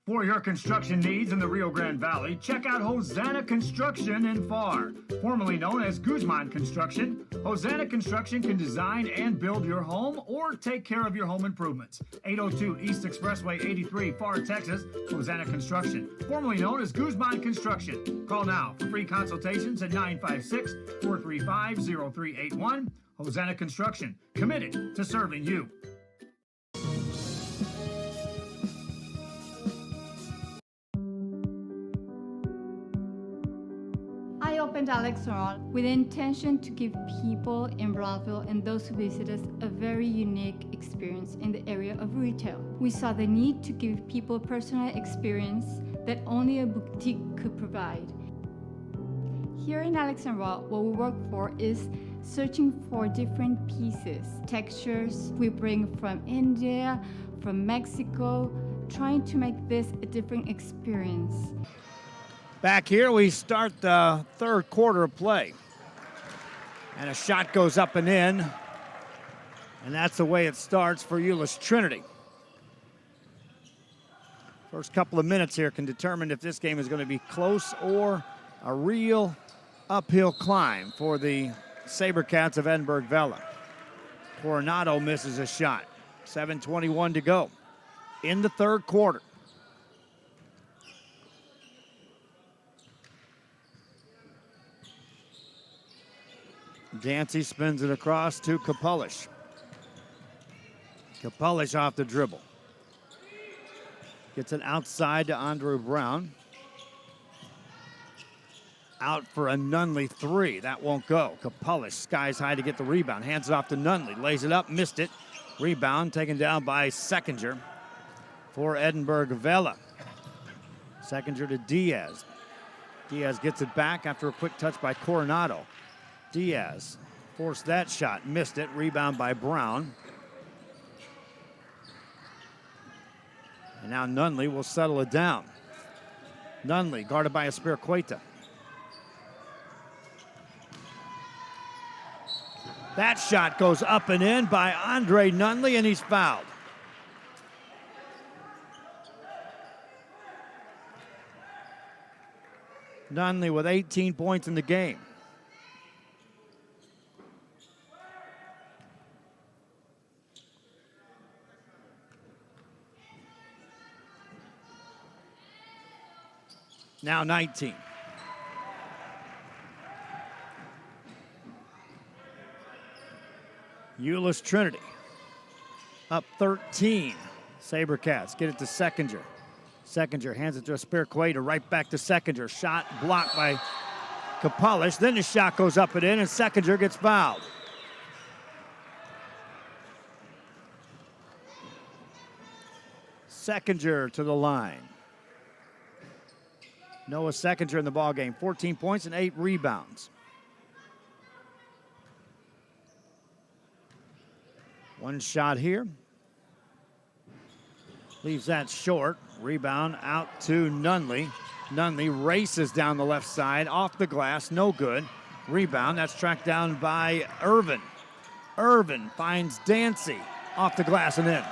S4: For your construction needs in the Rio Grande Valley, check out Hosanna Construction in Pharr. Formerly known as Guzman Construction, Hosanna Construction can design and build your home or take care of your home improvements. 802 East Expressway 83, Pharr, Texas, Hosanna Construction. Formerly known as Guzman Construction. Call now for free consultations at 956-435-0381. Hosanna Construction, committed to serving you.
S16: I opened Alex Restaurant with the intention to give people in Broadville and those who visit us a very unique experience in the area of retail. We saw the need to give people a personal experience that only a boutique could provide. Here in Alexandria, what we work for is searching for different pieces, textures we bring from India, from Mexico, trying to make this a different experience.
S2: Back here, we start the third quarter of play. And a shot goes up and in. And that's the way it starts for Euless Trinity. First couple of minutes here can determine if this game is going to be close or a real uphill climb for the SaberCats of Edinburg Vela. Coronado misses a shot. 7:21 to go in the third quarter. Dancy spins it across to Kapulish. Kapulish off the dribble. Gets it outside to Andrew Brown. Out for a Nunley three. That won't go. Kapulish skies high to get the rebound. Hands it off to Nunley. Lays it up, missed it. Rebound taken down by Seckinger for Edinburg Vela. Seckinger to Diaz. Diaz gets it back after a quick touch by Coronado. Diaz forced that shot, missed it. Rebound by Brown. And now Nunley will settle it down. Nunley guarded by Espiricueta. That shot goes up and in by Andre Nunley, and he's fouled. Nunley with 18 points in the game. Now 19. Euless Trinity up 13. SaberCats get it to Seckinger. Seckinger hands it to Espiricueta, right back to Seckinger. Shot blocked by Kapolish. Then the shot goes up and in, and Seckinger gets fouled. Seckinger to the line. Noah Seckinger in the ballgame, 14 points and 8 rebounds. One shot here. Leaves that short. Rebound out to Nunley. Nunley races down the left side, off the glass, no good. Rebound, that's tracked down by Irvin. Irvin finds Dancy, off the glass and in.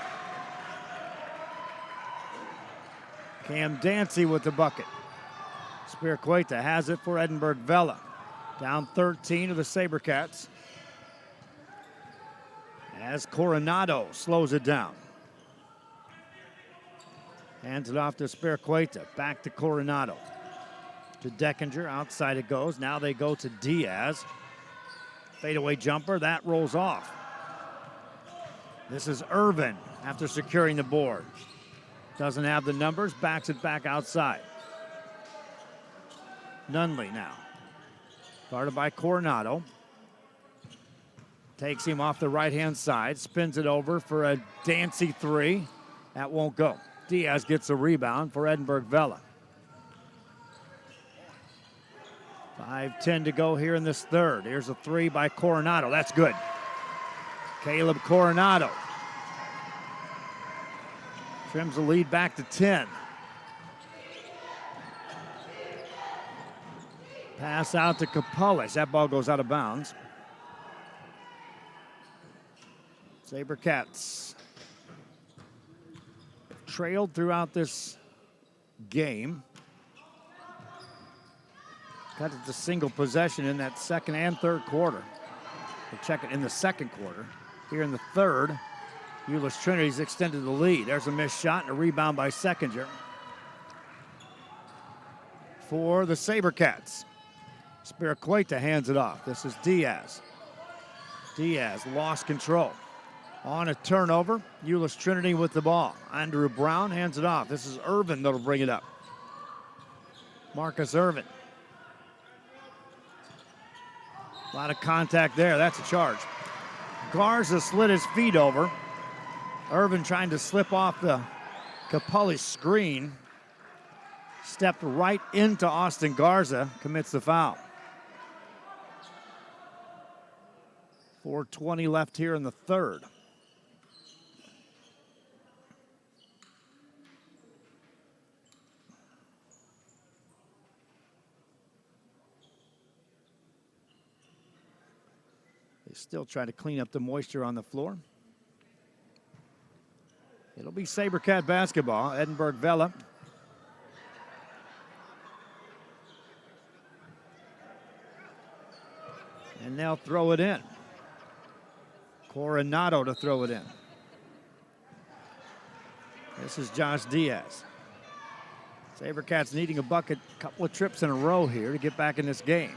S2: Cam Dancy with the bucket. Espiricueta has it for Edinburg Vela. Down 13 to the SaberCats. As Coronado slows it down. Hands it off to Espiricueta. Back to Coronado. To Deckinger. Outside it goes. Now they go to Diaz. Fadeaway jumper. That rolls off. This is Irvin after securing the board. Doesn't have the numbers. Backs it back outside. Nunley now. Guarded by Coronado. Takes him off the right-hand side. Spins it over for a Dancy three. That won't go. Diaz gets a rebound for Edinburg Vela. 5:10 to go here in this third. Here's a three by Coronado. That's good. Caleb Coronado trims the lead back to 10. Pass out to Kapolish. That ball goes out of bounds. SaberCats trailed throughout this game. Got it to single possession in that second and third quarter. We'll check it in the second quarter. Here in the third, Euless Trinity's extended the lead. There's a missed shot and a rebound by Seckinger for the SaberCats. Espiricueta hands it off. This is Diaz. Diaz lost control. On a turnover, Euless Trinity with the ball. Andrew Brown hands it off. This is Irvin that'll bring it up. Marcus Irvin. A lot of contact there. That's a charge. Garza slid his feet over. Irvin trying to slip off the Kapolish screen. Stepped right into Austin Garza. Commits the foul. 4:20 left here in the third. They still try to clean up the moisture on the floor. It'll be SaberCat basketball. Edinburg Vela. And they'll throw it in. Coronado to throw it in. This is Josh Diaz. SaberCats needing a bucket, couple of trips in a row here to get back in this game.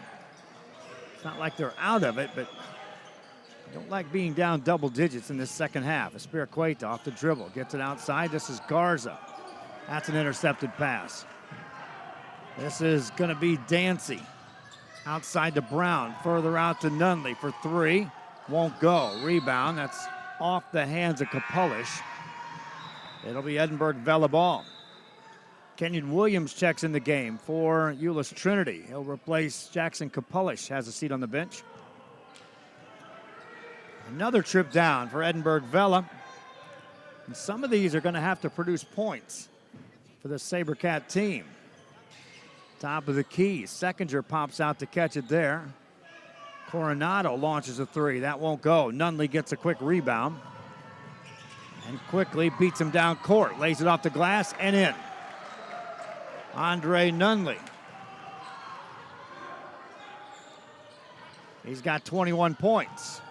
S2: It's not like they're out of it, but don't like being down double digits in this second half. Espiricueta off the dribble, gets it outside. This is Garza. That's an intercepted pass. This is going to be Dancy. Outside to Brown, further out to Nunley for three. Won't go. Rebound, that's off the hands of Kapolish. It'll be Edinburg Vela ball. Kenyon Williams checks in the game for Euless Trinity. He'll replace Jackson Kapolish, has a seat on the bench. Another trip down for Edinburg Vela. And some of these are going to have to produce points for the SaberCat team. Top of the key. Seckinger pops out to catch it there. Coronado launches a three. That won't go. Nunley gets a quick rebound. And quickly beats him down court. Lays it off the glass and in. Andre Nunley. He's got 21 points.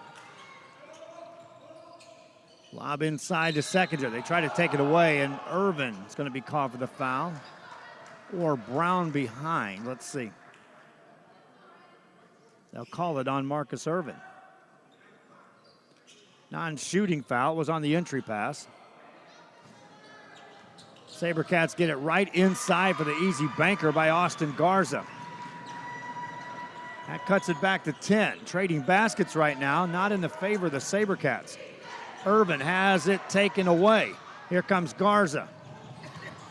S2: Lob inside to Seckinger. They try to take it away, and Irvin is going to be called for the foul. Or Brown behind. Let's see. They'll call it on Marcus Irvin. Non-shooting foul was on the entry pass. SaberCats get it right inside for the easy banker by Austin Garza. That cuts it back to 10. Trading baskets right now, not in the favor of the SaberCats. Irvin has it taken away. Here comes Garza.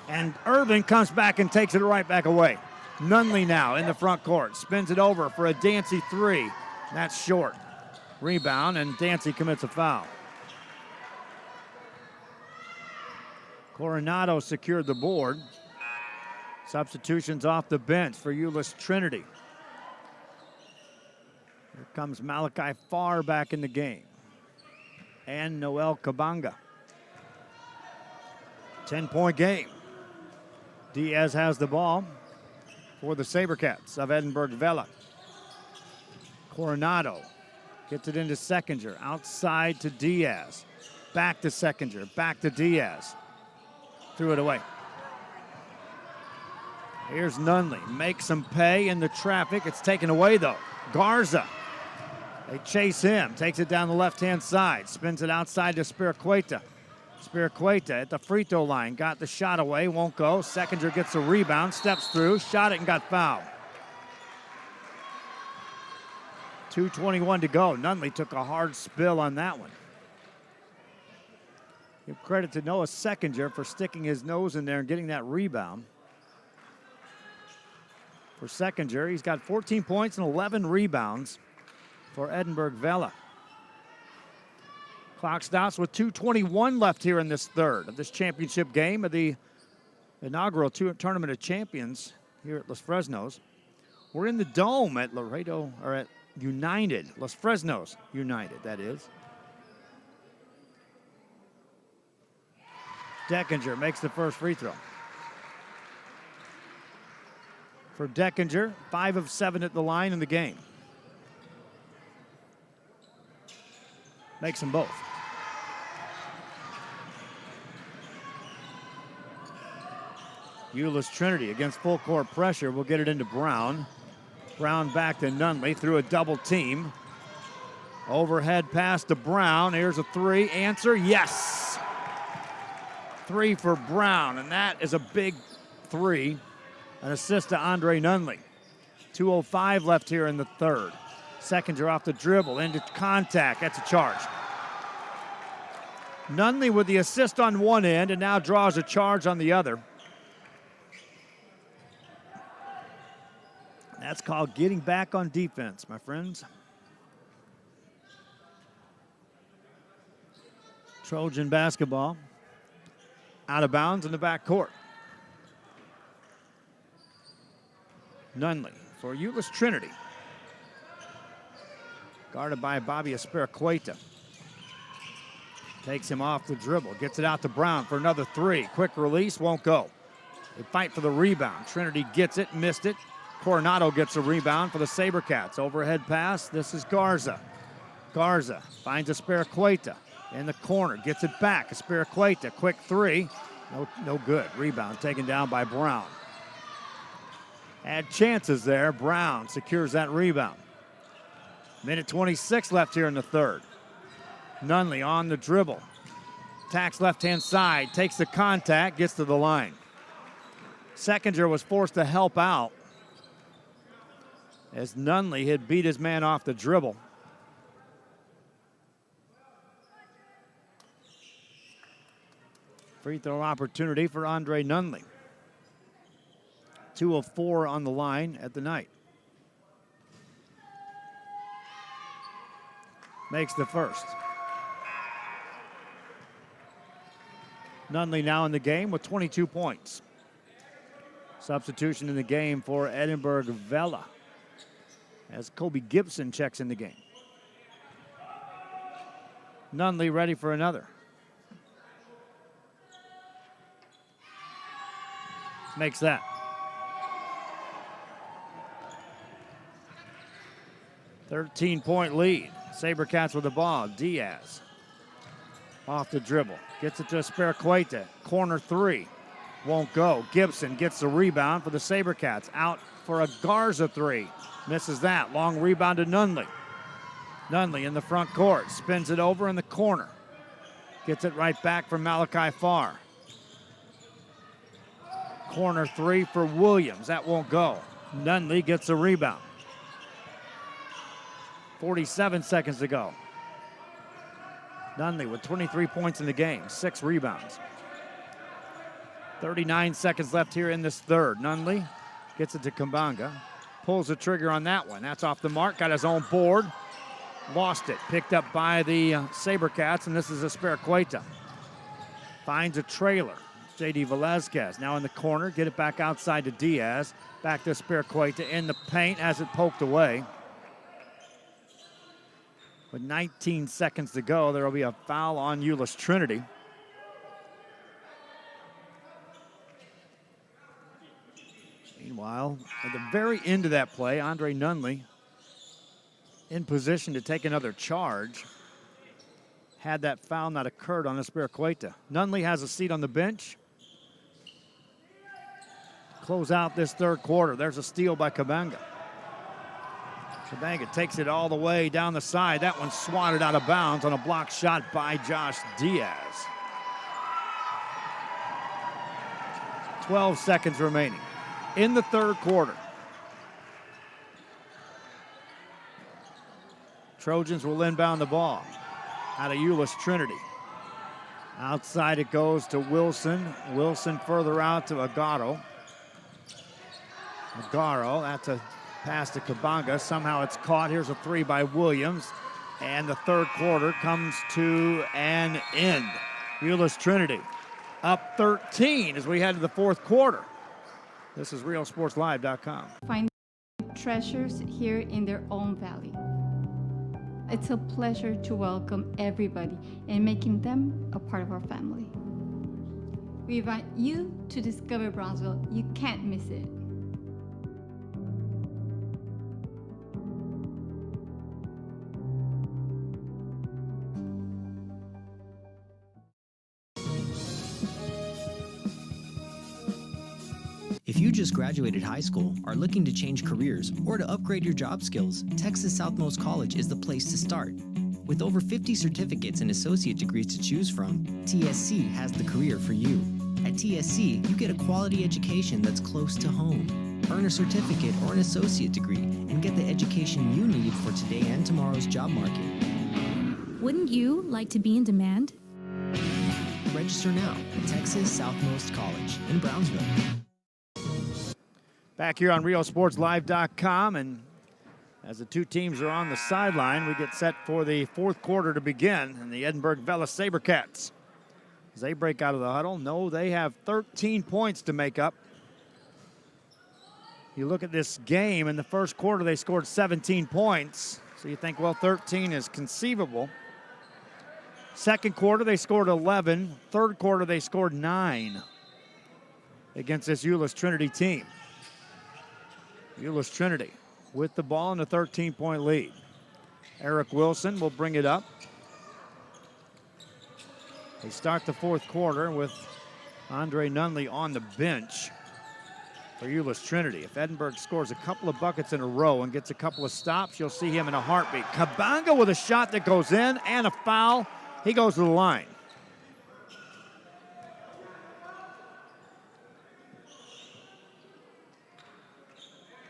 S2: And Irvin comes back and takes it right back away. Nunley now in the front court. Spins it over for a Dancy three. That's short. Rebound, and Dancy commits a foul. Coronado secured the board. Substitutions off the bench for Euless Trinity. Here comes Malachi Farr back in the game. And Noel Kabanga. 10-point game. Diaz has the ball for the SaberCats of Edinburg Vela. Coronado gets it into Seckinger. Outside to Diaz. Back to Seckinger. Back to Diaz. Threw it away. Here's Nunley. Makes him pay in the traffic. It's taken away, though. Garza. They chase him. Takes it down the left-hand side. Spins it outside to Spiricueta. Spiricueta at the free throw line. Got the shot away. Won't go. Seckinger gets a rebound. Steps through. Shot it and got fouled. 2:21 to go. Nunley took a hard spill on that one. Give credit to Noah Seckinger for sticking his nose in there and getting that rebound. For Seckinger, he's got 14 points and 11 rebounds for Edinburg Vela. Clock stops with 2:21 left here in this third of this championship game of the inaugural Tournament of Champions here at Los Fresnos. We're in the Dome at Laredo, or at United, Los Fresnos United, that is. Deckinger makes the first free throw. For Deckinger, 5 of 7 at the line in the game. Makes them both. Euless Trinity against full court pressure will get it into Brown. Brown back to Nunley through a double team. Overhead pass to Brown. Here's a three. Answer, yes. 3 for Brown, and that is a big 3. An assist to Andre Nunley. 2:05 left here in the third. Seckinger off the dribble, into contact. That's a charge. Nunley with the assist on one end and now draws a charge on the other. That's called getting back on defense, my friends. Trojan basketball. Out of bounds in the backcourt. Nunley for Euless Trinity. Guarded by Bobby Espiricueta. Takes him off the dribble. Gets it out to Brown for another 3. Quick release, won't go. They fight for the rebound. Trinity gets it, missed it. Coronado gets a rebound for the SaberCats. Overhead pass, this is Garza. Garza finds Espiricueta in the corner. Gets it back, Espiricueta, quick 3. No good. Rebound taken down by Brown. Had chances there. Brown secures that rebound. Minute 26 left here in the third. Nunley on the dribble. Attacks left-hand side, takes the contact, gets to the line. Seckinger was forced to help out as Nunley had beat his man off the dribble. Free throw opportunity for Andre Nunley. 2 of 4 on the line at the night. makes the first. Nunley now in the game with 22 points. Substitution in the game for Edinburg, Vela, as Kobe Gibson checks in the game. Nunley ready for another. Makes that. .13 lead. SaberCats with the ball. Diaz off the dribble. Gets it to Speraqueta. Corner three. Won't go. Gibson gets the rebound for the SaberCats. Out for a Garza three. Misses that. Long rebound to Nunley. Nunley in the front court. Spins it over in the corner. Gets it right back from Malachi Farr. Corner three for Williams. That won't go. Nunley gets the rebound. 47 seconds to go. Nunley with 23 points in the game, 6 rebounds. 39 seconds left here in this third. Nunley gets it to Kabanga. Pulls the trigger on that one. That's off the mark. Got his own board. Lost it. Picked up by the SaberCats, and this is Speraqueta. Finds a trailer. J.D. Velazquez now in the corner. Get it back outside to Diaz. Back to Speraqueta in the paint. Has it poked away. With 19 seconds to go, there will be a foul on Euless Trinity. Meanwhile, at the very end of that play, Andre Nunley in position to take another charge. Had that foul not occurred on Speraqueta. Nunley has a seat on the bench. Close out this third quarter. There's a steal by Kabanga. Kabanga takes it all the way down the side. That one swatted out of bounds on a block shot by Josh Diaz. 12 seconds remaining in the third quarter. Trojans will inbound the ball out of Euless Trinity. Outside it goes to Wilson. Wilson further out to Agaro. Agaro, that's a pass to Kabanga. Somehow it's caught. Here's a three by Williams. And the third quarter comes to an end. Euless Trinity up 13 as we head to the fourth quarter. This is RealSportsLive.com.
S16: Find treasures here in their own valley. It's a pleasure to welcome everybody and making them a part of our family. We invite you to discover Brownsville. You can't miss it.
S17: If you just graduated high school, are looking to change careers, or to upgrade your job skills, Texas Southmost College is the place to start. With over 50 certificates and associate degrees to choose from, TSC has the career for you. At TSC, you get a quality education that's close to home. Earn a certificate or an associate degree and get the education you need for today and tomorrow's job market.
S18: Wouldn't you like to be in demand?
S17: Register now at Texas Southmost College in Brownsville.
S2: Back here on RealSportsLive.com, and as the two teams are on the sideline, we get set for the fourth quarter to begin, and the Edinburg Vela SaberCats, as they break out of the huddle, know they have 13 points to make up. You look at this game, in the first quarter they scored 17 points, so you think, well, 13 is conceivable. Second quarter they scored 11. Third quarter they scored 9 against this Euless Trinity team. Euless Trinity with the ball in a 13-point lead. Eric Wilson will bring it up. They start the fourth quarter with Andre Nunley on the bench for Euless Trinity. If Edinburg scores a couple of buckets in a row and gets a couple of stops, you'll see him in a heartbeat. Kabanga with a shot that goes in and a foul. He goes to the line.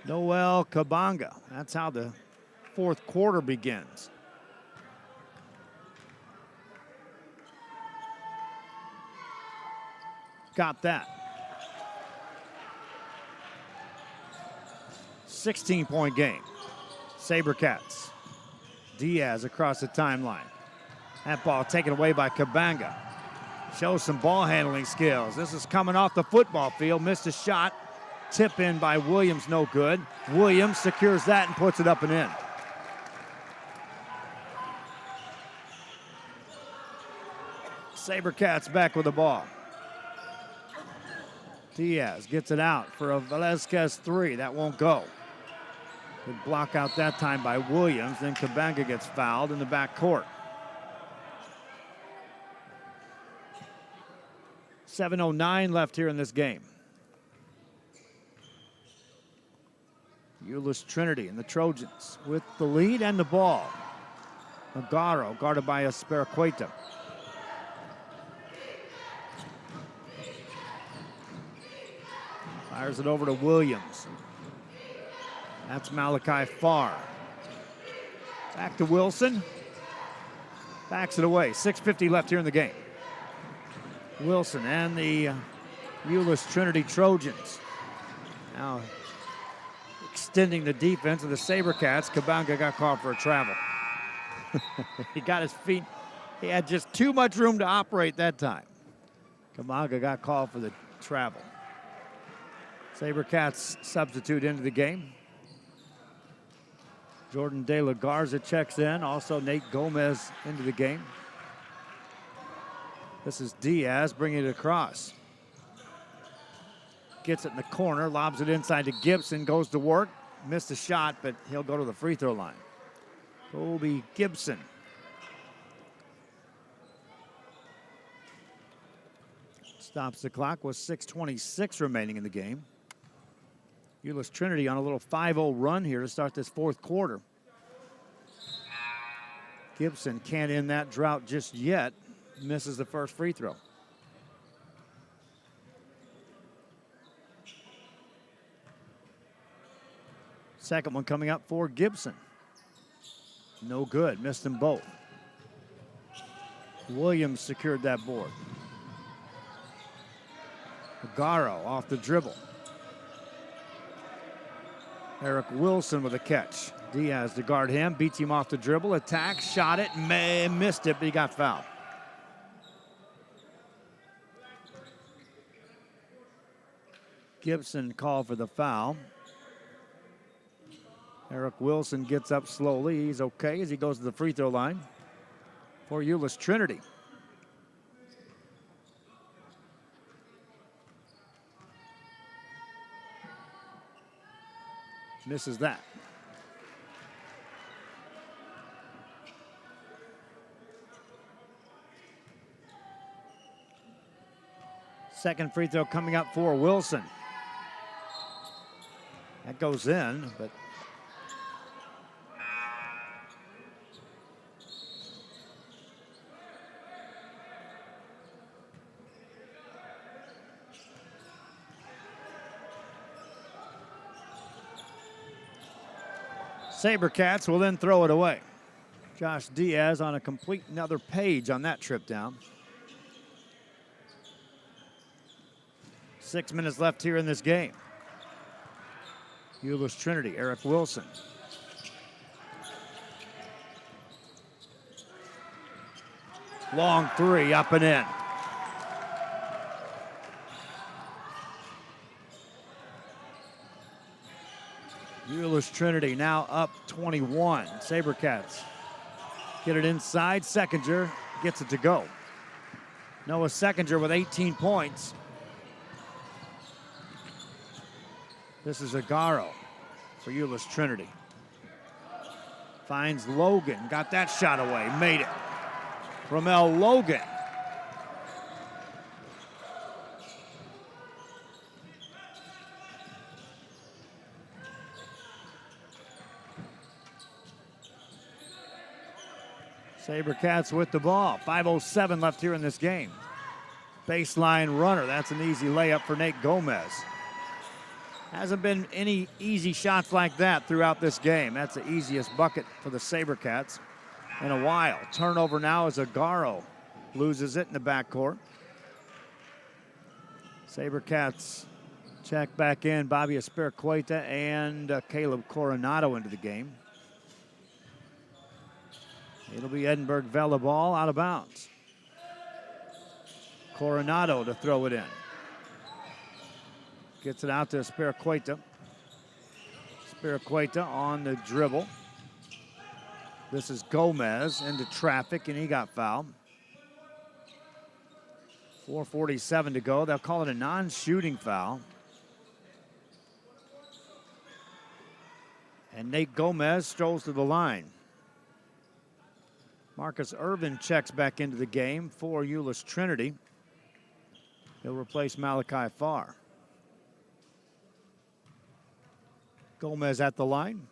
S2: Noel Kabanga. That's how the fourth quarter begins. Got that. 16-point game. SaberCats. Diaz across the timeline. That ball taken away by Kabanga. Shows some ball handling skills. This is coming off the football field. Missed a shot. Tip in by Williams, no good. Williams secures that and puts it up and in. SaberCats back with the ball. Diaz gets it out for a Velazquez three. That won't go. Good block out that time by Williams. Then Kabanga gets fouled in the back court. 7:09 left here in this game. Euless Trinity and the Trojans with the lead and the ball. Nagaro guarded by Espericueta. Fires it over to Williams. That's Malachi Farr. Back to Wilson. Backs it away. 6:50 left here in the game. Wilson and the Euless Trinity Trojans. Now extending the defense of the SaberCats. Kabanga got called for a travel. He got his feet. He had just too much room to operate that time. Kabanga got called for the travel. SaberCats substitute into the game. Jordan De La Garza checks in. Also Nate Gomez into the game. This is Diaz bringing it across. Gets it in the corner, lobs it inside to Gibson, goes to work. Missed a shot, but he'll go to the free throw line. Kobe Gibson. Stops the clock with 6:26 remaining in the game. Euless Trinity on a little 5-0 run here to start this fourth quarter. Gibson can't end that drought just yet. Misses the first free throw. Second one coming up for Gibson. No good, missed them both. Williams secured that board. Nagaro off the dribble. Eric Wilson with a catch. Diaz to guard him, beats him off the dribble, attacks, shot it, missed it, but he got fouled. Gibson called for the foul. Eric Wilson gets up slowly. He's okay as he goes to the free throw line for Euless Trinity. Misses that. Second free throw coming up for Wilson. That goes in, but SaberCats will then throw it away. Josh Diaz on a complete another page on that trip down. 6 minutes left here in this game. Euless Trinity, Eric Wilson. Long three, up and in. Euless Trinity now up 21. SaberCats get it inside. Seconder gets it to go. Noah Seconder with 18 points. This is Agaro for Euless Trinity. Finds Logan, got that shot away, made it. Romel Logan. SaberCats with the ball. 5:07 left here in this game. Baseline runner, that's an easy layup for Nate Gomez. Hasn't been any easy shots like that throughout this game. That's the easiest bucket for the SaberCats in a while. Turnover now as Agaro loses it in the backcourt. SaberCats check back in. Bobby Espericueta and Caleb Coronado into the game. It'll be Edinburg Vela ball out of bounds. Coronado to throw it in. Gets it out to Spiricueta. Spiricueta on the dribble. This is Gomez into traffic, and he got fouled. 4:47 to go. They'll call it a non-shooting foul. And Nate Gomez strolls to the line. Marcus Irvin checks back into the game for Euless Trinity. He'll replace Malachi Farr. Gomez at the line.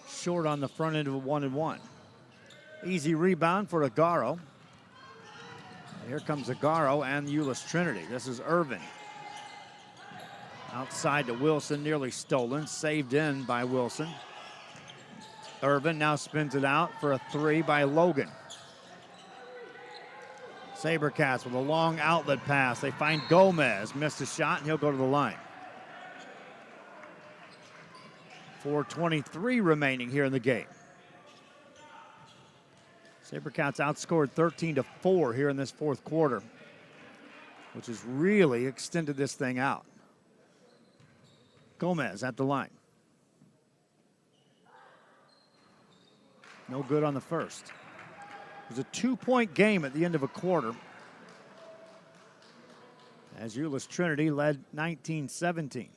S2: Short on the front end of a 1-and-1. Easy rebound for Agaro. Here comes Agaro and Euless Trinity. This is Irvin. Outside to Wilson, nearly stolen. Saved in by Wilson. Irvin now spins it out for a three by Logan. Sabercats with a long outlet pass. They find Gomez. Missed a shot, and he'll go to the line. 4:23 remaining here in the game. Sabercats outscored 13-4 here in this fourth quarter, which has really extended this thing out. Gomez at the line. No good on the first. It was a 2-point game at the end of a quarter, as Euless Trinity led 19-17.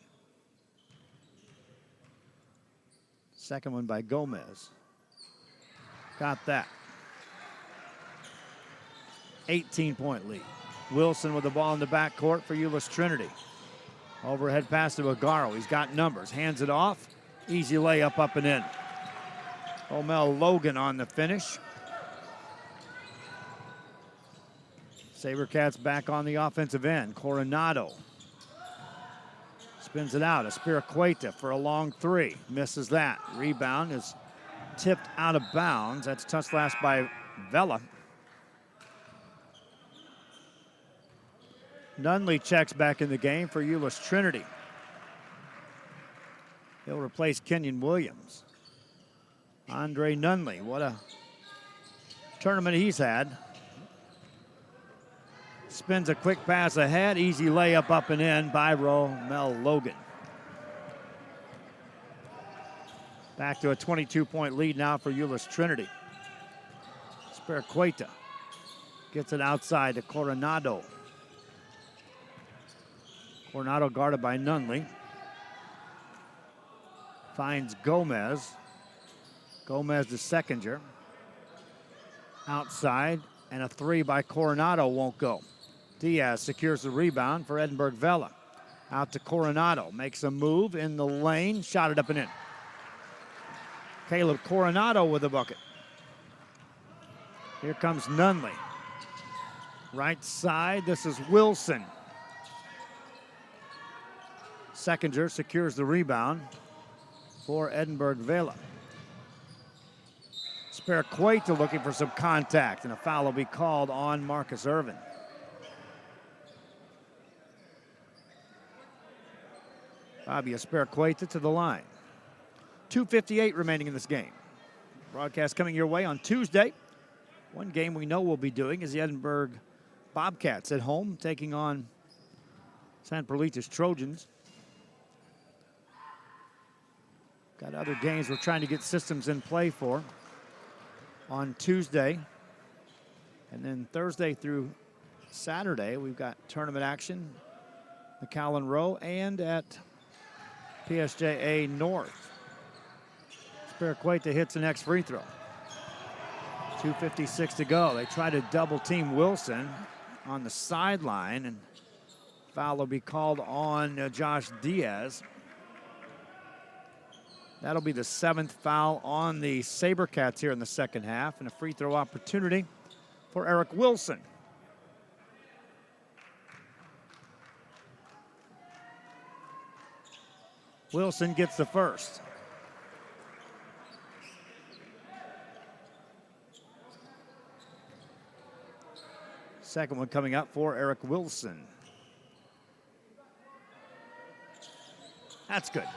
S2: Second one by Gomez. Got that. 18-point lead. Wilson with the ball in the backcourt for Euless Trinity. Overhead pass to Agaro. He's got numbers. Hands it off. Easy layup up and in. Omel Logan on the finish. Sabercats back on the offensive end. Coronado spins it out. Espiricueta for a long three. Misses that. Rebound is tipped out of bounds. That's touched last by Vela. Nunley checks back in the game for Euless Trinity. He'll replace Kenyon Williams. Andre Nunley, what a tournament he's had. Spins a quick pass ahead. Easy layup up and in by Romel Logan. Back to a 22-point lead now for Euless Trinity. Spiricueta gets it outside to Coronado. Coronado guarded by Nunley. Finds Gomez. Gomez to Seconder. Outside, and a three by Coronado won't go. Diaz secures the rebound for Edinburg Vela. Out to Coronado. Makes a move in the lane. Shot it up and in. Caleb Coronado with a bucket. Here comes Nunley. Right side, this is Wilson. Seconder secures the rebound for Edinburg Vela. Spiricueta looking for some contact, and a foul will be called on Marcus Irvin. Fabio Spiricueta to the line. 2:58 remaining in this game. Broadcast coming your way on Tuesday. One game we know we'll be doing is the Edinburg Bobcats at home taking on San Perlitas Trojans. Got other games we're trying to get systems in play for on Tuesday. And then Thursday through Saturday, we've got tournament action, McAllen Row, and at PSJA North. Spiricueta hits the next free throw. 2:56 to go. They try to double team Wilson on the sideline, and foul will be called on Josh Diaz. That'll be the 7th foul on the Sabercats here in the second half, and a free throw opportunity for Eric Wilson. Wilson gets the first. Second one coming up for Eric Wilson. That's good.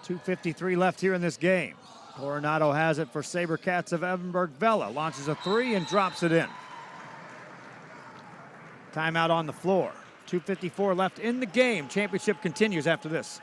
S2: 2:53 left here in this game. Coronado has it for SaberCats of Edinburg. Vela launches a three and drops it in. Timeout on the floor. 2:54 left in the game. Championship continues after this.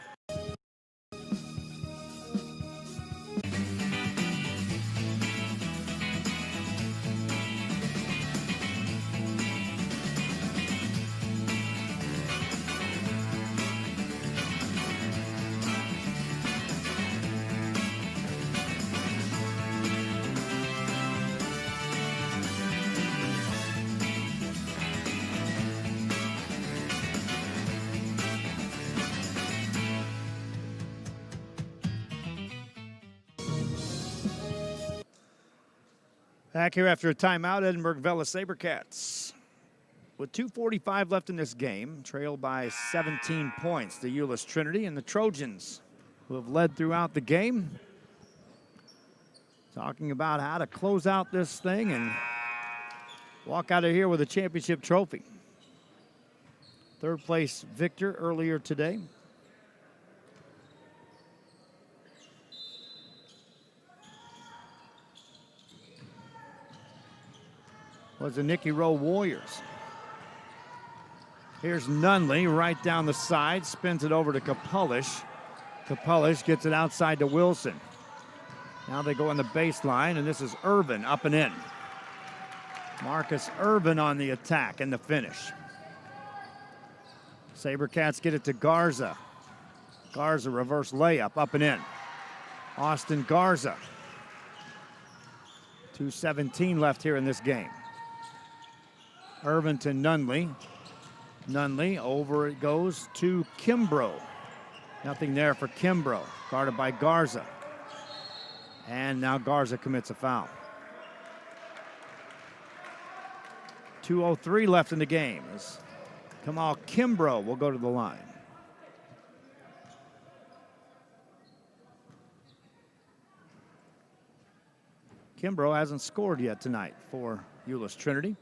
S2: Back here after a timeout, Edinburg Vela SaberCats. With 2:45 left in this game, trailed by 17 points, the Euless Trinity and the Trojans, who have led throughout the game. Talking about how to close out this thing and walk out of here with a championship trophy. Third place victor earlier today. Was the Nicky Rowe Warriors. Here's Nunley right down the side, spins it over to Kapulish. Kapulish gets it outside to Wilson. Now they go on the baseline, and this is Irvin up and in. Marcus Irvin on the attack and the finish. SaberCats get it to Garza. Garza reverse layup up and in. Austin Garza. 2:17 left here in this game. Irvin to Nunley. Nunley, over it goes to Kimbrough. Nothing there for Kimbrough. Guarded by Garza. And now Garza commits a foul. 2:03 left in the game as Kamal Kimbrough will go to the line. Kimbrough hasn't scored yet tonight for Euless Trinity.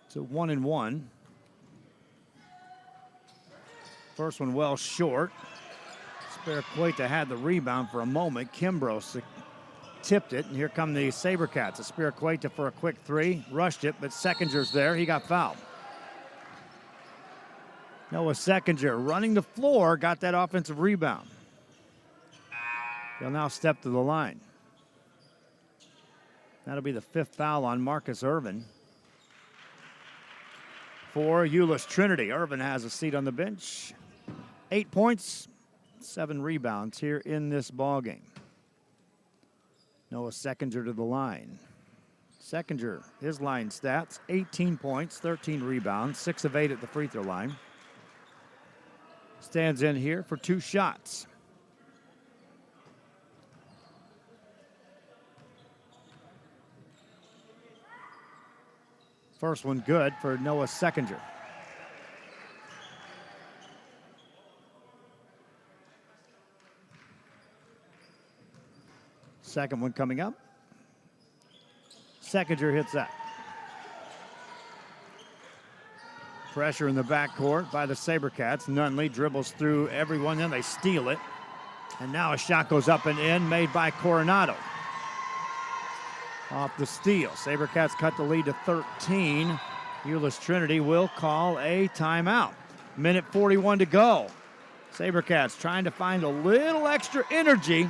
S2: So 1-1. First one well short. Spiricueta had the rebound for a moment. Kimbrough tipped it, and here come the SaberCats. Spiricueta for a quick three. Rushed it, but Seckinger's there. He got fouled. Noah Seckinger running the floor, got that offensive rebound. He'll now step to the line. That'll be the fifth foul on Marcus Irvin. For Euless Trinity, Irvin has a seat on the bench. 8 points, 7 rebounds here in this ballgame. Noah Seckinger to the line. Seckinger, his line stats, 18 points, 13 rebounds, 6 of 8 at the free throw line. Stands in here for 2 shots. First one good for Noah Seckinger. Second one coming up. Seckinger hits that. Pressure in the backcourt by the SaberCats. Nunley dribbles through everyone, then they steal it. And now a shot goes up and in, made by Coronado. Off the steal. SaberCats cut the lead to 13. Euless Trinity will call a timeout. Minute 41 to go. SaberCats trying to find a little extra energy.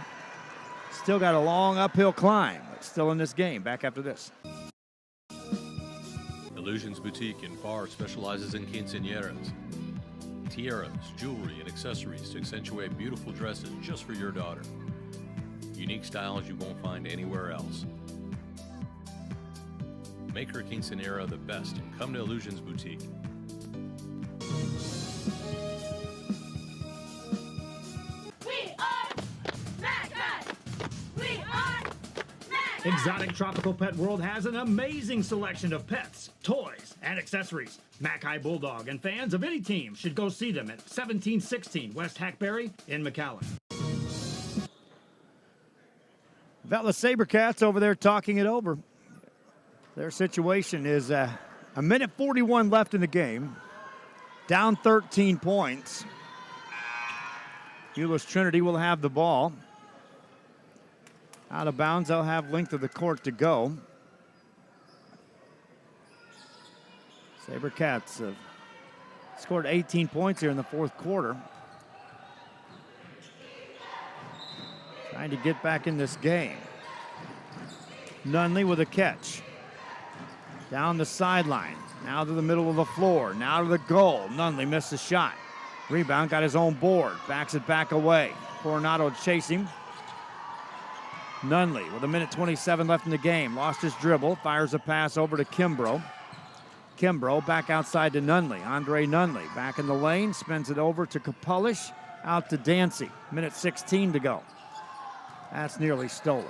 S2: Still got a long uphill climb, but still in this game. Back after this.
S8: Illusions Boutique in Bar specializes in quinceañeras. Tiaras, jewelry, and accessories to accentuate beautiful dresses just for your daughter. Unique styles you won't find anywhere else. Make her quinceañera the best and come to Illusions Boutique.
S4: Exotic Tropical Pet World has an amazing selection of pets, toys, and accessories. Mackay Bulldog and fans of any team should go see them at 1716 West Hackberry in McAllen.
S2: Vela SaberCats over there talking it over. Their situation is a minute 41 left in the game. Down 13 points. Euless Trinity will have the ball. Out of bounds, they'll have length of the court to go. SaberCats have scored 18 points here in the fourth quarter. Trying to get back in this game. Nunley with a catch. Down the sideline. Now to the middle of the floor. Now to the goal. Nunley missed the shot. Rebound, got his own board. Backs it back away. Coronado chasing. Nunley with 1:27 left in the game. Lost his dribble. Fires a pass over to Kimbrough. Kimbrough back outside to Nunley. Andre Nunley back in the lane. Spins it over to Kapulish. Out to Dancy. 1:16 to go. That's nearly stolen.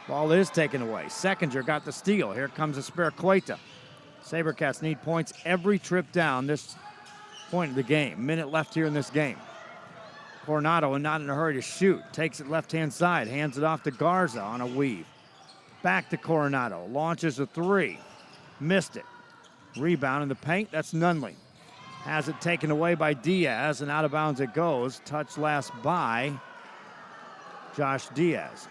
S2: Ball is taken away. Seconder got the steal. Here comes Aspiricueta. SaberCats need points every trip down this point of the game. Minute left here in this game. Coronado not in a hurry to shoot. Takes it left-hand side. Hands it off to Garza on a weave. Back to Coronado. Launches a three. Missed it. Rebound in the paint. That's Nunley. Has it taken away by Diaz, and out of bounds it goes. Touch last by Josh Diaz.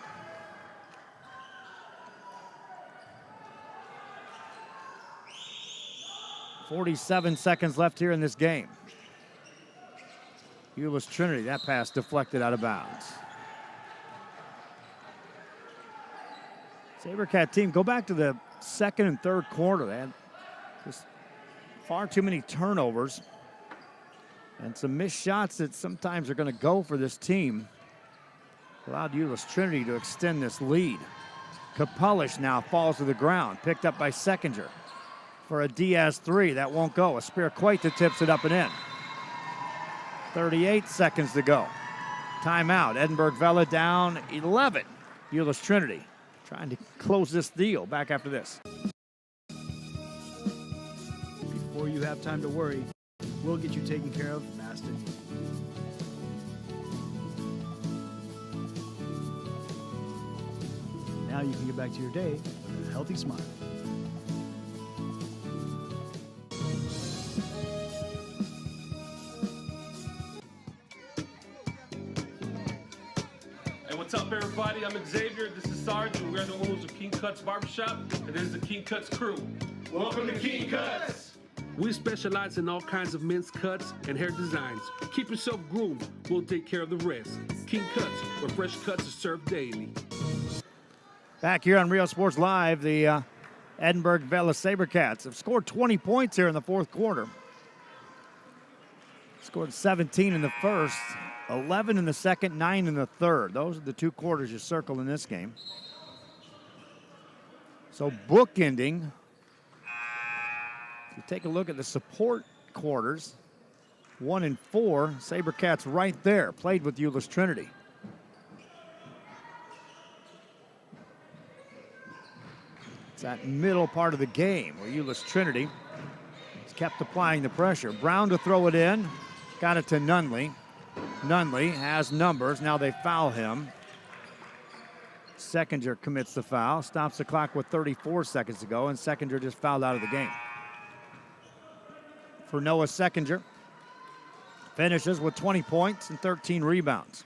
S2: .47 seconds left here in this game. Euless Trinity, that pass deflected out of bounds. SaberCat team, go back to the second and third quarter. They had just far too many turnovers and some missed shots that sometimes are going to go for this team. Allowed Euless Trinity to extend this lead. Kapulish now falls to the ground, picked up by Seconder for a Diaz three. That won't go. Aspiricueta tips it up and in. 38 seconds to go. Timeout. Edinburg Vela down 11. Euless Trinity trying to close this deal. Back after this.
S19: Before you have time to worry, we'll get you taken care of fast and easy. Now you can get back to your day with a healthy smile.
S20: What's up, everybody? I'm Xavier. This is Sarge, and we're the owners of King Cuts Barbershop, and this is the King Cuts crew. Welcome to King Cuts. We specialize in all kinds of men's cuts and hair designs. Keep yourself groomed. We'll take care of the rest. King Cuts, where fresh cuts are served daily.
S2: Back here on Rio Sports Live, the Edinburg Vela SaberCats have scored 20 points here in the fourth quarter. Scored 17 in the first. 11 in the second, 9 in the third. Those are the two quarters you circle in this game. So bookending, if you take a look at the support quarters, 1 and 4, SaberCats right there, played with Euless Trinity. It's that middle part of the game where Euless Trinity has kept applying the pressure. Brown to throw it in, got it to Nunley. Nunley has numbers. Now they foul him. Seconder commits the foul. Stops the clock with 34 seconds to go, and Seconder just fouled out of the game. For Noah Seconder, finishes with 20 points and 13 rebounds.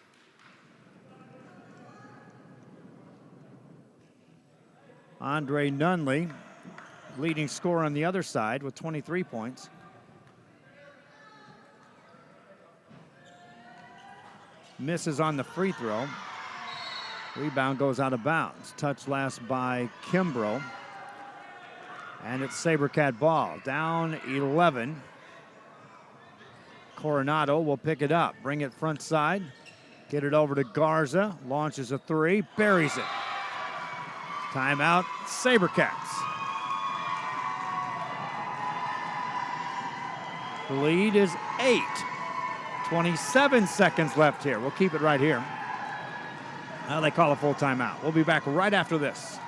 S2: Andre Nunley, leading scorer on the other side with 23 points. Misses on the free throw. Rebound goes out of bounds. Touch last by Kimbrough. And it's SaberCat ball. Down 11. Coronado will pick it up. Bring it front side. Get it over to Garza. Launches a three. Buries it. Timeout. SaberCats. The lead is 8. 27 seconds left here. We'll keep it right here. Now they call a full timeout. We'll be back right after this.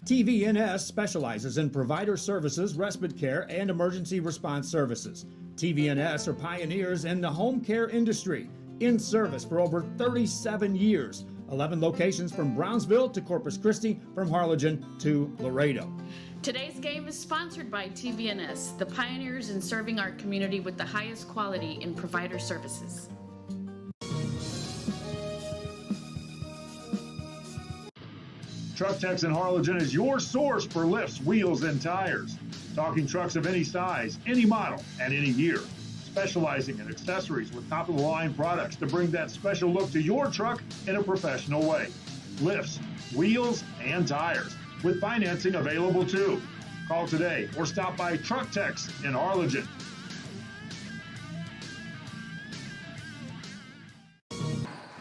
S4: TVNS specializes in provider services, respite care, and emergency response services. TVNS are pioneers in the home care industry, in service for over 37 years. 11 locations from Brownsville to Corpus Christi, from Harlingen to Laredo.
S21: Today's game is sponsored by TVNS, the pioneers in serving our community with the highest quality in provider services.
S3: Truck Techs in Harlingen is your source for lifts, wheels, and tires. Talking trucks of any size, any model, and any year. Specializing in accessories with top-of-the-line products to bring that special look to your truck in a professional way. Lifts, wheels, and tires, with financing available too. Call today or stop by Truck Techs in Harlingen.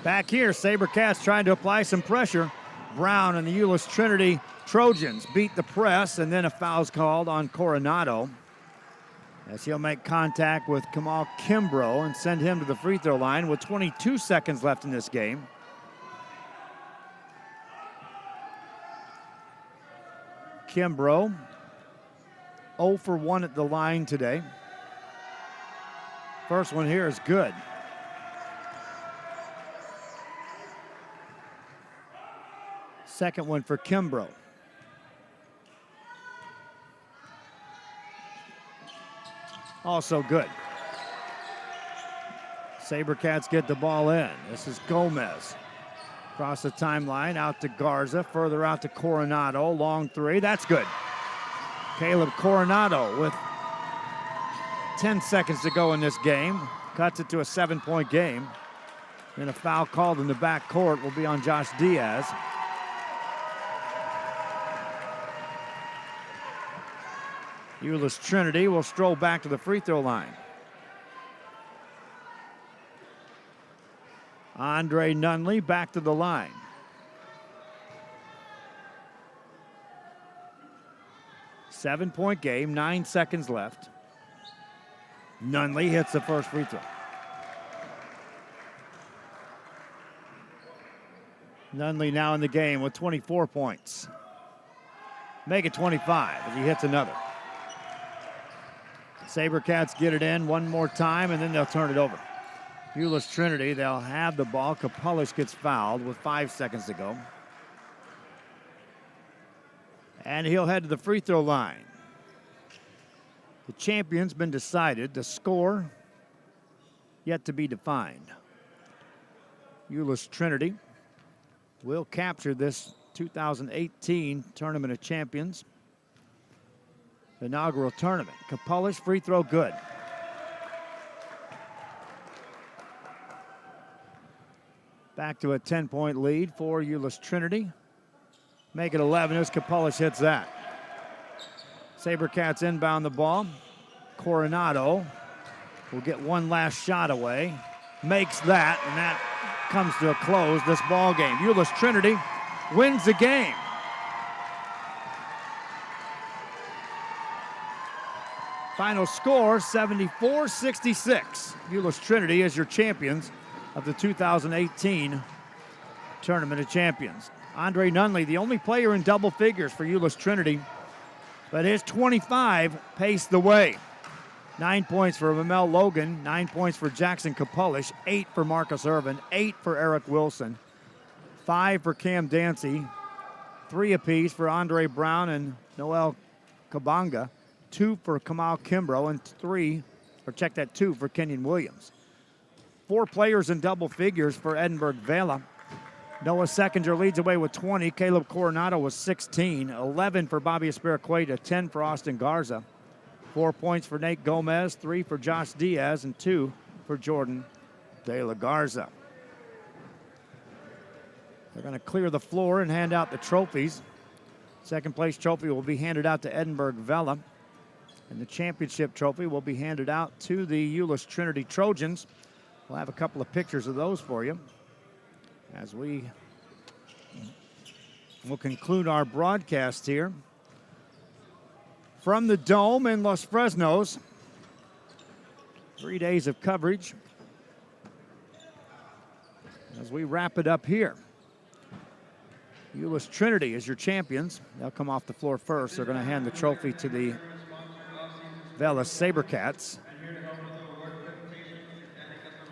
S2: Back here, SaberCats trying to apply some pressure. Brown and the Euless Trinity Trojans beat the press, and then a foul's called on Coronado as he'll make contact with Kamal Kimbrough and send him to the free throw line with 22 seconds left in this game. Kimbrough 0 for 1 at the line today. First one here is good. Second one for Kimbrough. Also good. SaberCats get the ball in. This is Gomez. Across the timeline, out to Garza, further out to Coronado. Long three, that's good. Caleb Coronado with 10 seconds to go in this game. Cuts it to a 7-point game. Then a foul called in the backcourt will be on Josh Diaz. Euless Trinity will stroll back to the free throw line. Andre Nunley back to the line. Seven-point game, 9 seconds left. Nunley hits the first free throw. Nunley now in the game with 24 points. Make it 25 as he hits another. SaberCats get it in one more time, and then they'll turn it over. Euless Trinity, they'll have the ball. Kapulish gets fouled with 5 seconds to go. And he'll head to the free throw line. The champion's been decided. The score yet to be defined. Euless Trinity will capture this 2018 Tournament of Champions inaugural tournament. Kapulish free throw good. Back to a 10-point lead for Euless Trinity. Make it 11 as Kapulish hits that. SaberCats inbound the ball. Coronado will get one last shot away. Makes that, and that comes to a close this ball game. Euless Trinity wins the game. Final score, 74-66. Euless Trinity is your champions of the 2018 Tournament of Champions. Andre Nunley, the only player in double figures for Euless Trinity, but his 25 paced the way. 9 points for Mamel Logan, 9 points for Jackson Kapulish, 8 for Marcus Irvin, 8 for Eric Wilson, 5 for Cam Dancy, 3 apiece for Andre Brown and Noel Kabanga, 2 for Kamal Kimbrough, and 2 for Kenyon Williams. 4 players in double figures for Edinburg Vela. Noah Seckinger leads away with 20. Caleb Coronado was 16. 11 for Bobby Espiricueta, 10 for Austin Garza. 4 points for Nate Gomez, 3 for Josh Diaz, and 2 for Jordan De La Garza. They're going to clear the floor and hand out the trophies. Second place trophy will be handed out to Edinburg Vela. And the championship trophy will be handed out to the Euless Trinity Trojans. We'll have a couple of pictures of those for you as we will conclude our broadcast here from the Dome in Los Fresnos. 3 days of coverage as we wrap it up here. Euless Trinity is your champions. They'll come off the floor first. They're going to hand the trophy to the Vela SaberCats.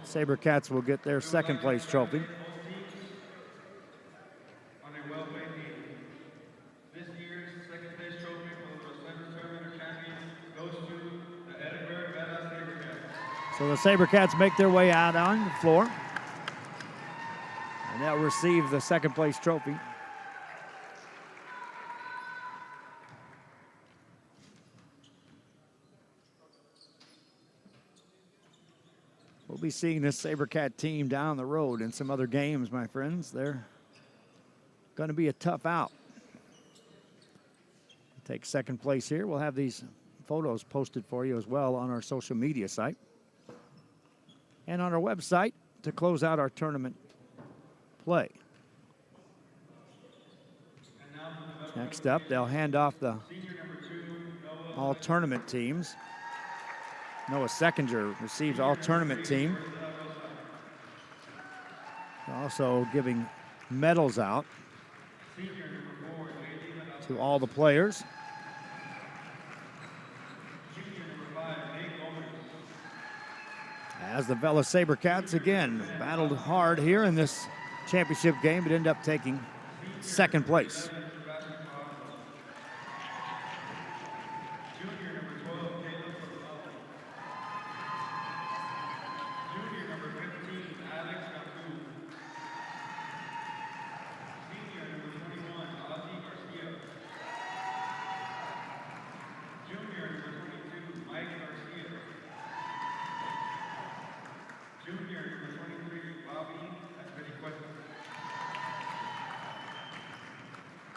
S2: SaberCats will get their second place trophy. So the SaberCats make their way out on the floor. And they'll receive the second place trophy. We'll be seeing this SaberCat team down the road in some other games, my friends. They're going to be a tough out. Take second place here. We'll have these photos posted for you as well on our social media site and on our website to close out our tournament play. Next up, they'll hand off the all-tournament teams. Noah Seckinger receives all-tournament team. Also giving medals out to all the players. As the Vela SaberCats again battled hard here in this championship game, but ended up taking second place.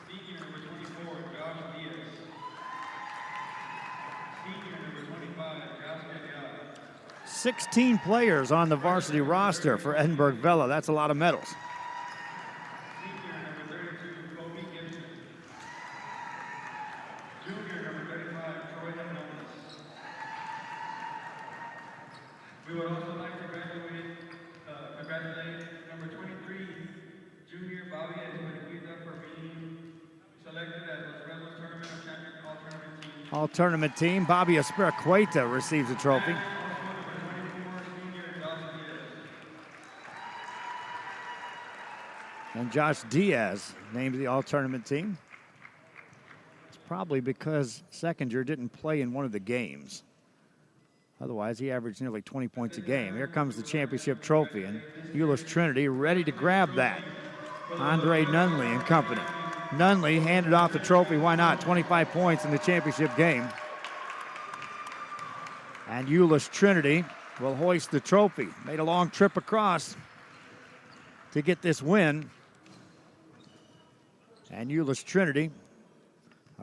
S1: Senior number 24, Josh Diaz. Senior number 25, Jasper Diaz.
S2: 16 players on the varsity roster for Edinburg Vela. That's a lot of medals.
S1: Senior number 32, Kobe Gibson. Junior number 35, Troy Hernandez. We would also like to congratulate number 23, junior Bobby Espericueta, for being selected as the Vela's Tournament of Champions all-tournament team.
S2: All-tournament team, Bobby Espericueta receives the trophy. And Josh Diaz named the all-tournament team. It's probably because Seckinger didn't play in one of the games. Otherwise, he averaged nearly 20 points a game. Here comes the championship trophy, and Euless Trinity ready to grab that. Andre Nunley and company. Nunley handed off the trophy. Why not? 25 points in the championship game. And Euless Trinity will hoist the trophy. Made a long trip across to get this win. And Euless Trinity,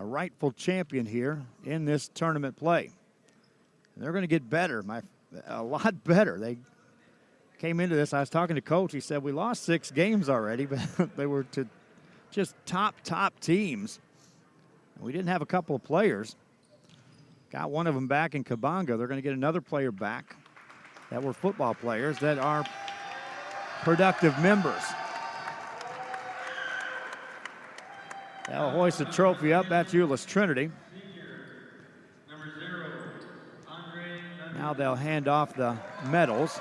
S2: a rightful champion here in this tournament play. And they're going to get better, a lot better. They came into this, I was talking to Coach, he said, we lost 6 games already, but they were to just top teams. We didn't have a couple of players. Got one of them back in Kabanga. They're going to get another player back that were football players that are productive members. They'll hoist the trophy up. That's Euless Trinity. Now they'll hand off the medals.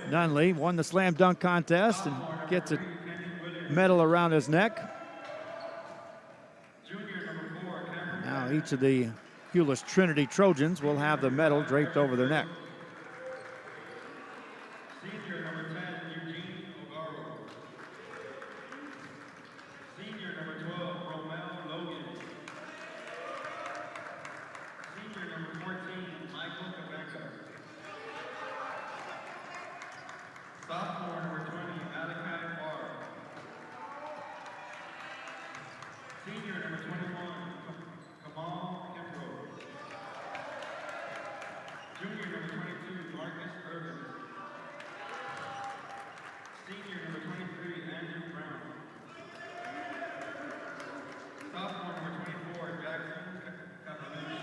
S2: Nunley won the slam dunk contest and gets a medal around his neck. Now each of the Euless Trinity Trojans will have the medal draped over their neck.
S1: Senior number 10, Eugene Ogaro. Senior number 12, Romel Logan. Senior number 14, Michael Kabenka. Sophomore number 20, Malachi Barr. Senior number 21, Kamal Kimbrough. Junior number 22, Marcus Irvin. Senior number 23, Andrew Brown. Sophomore number 24, Jackson Cavalini.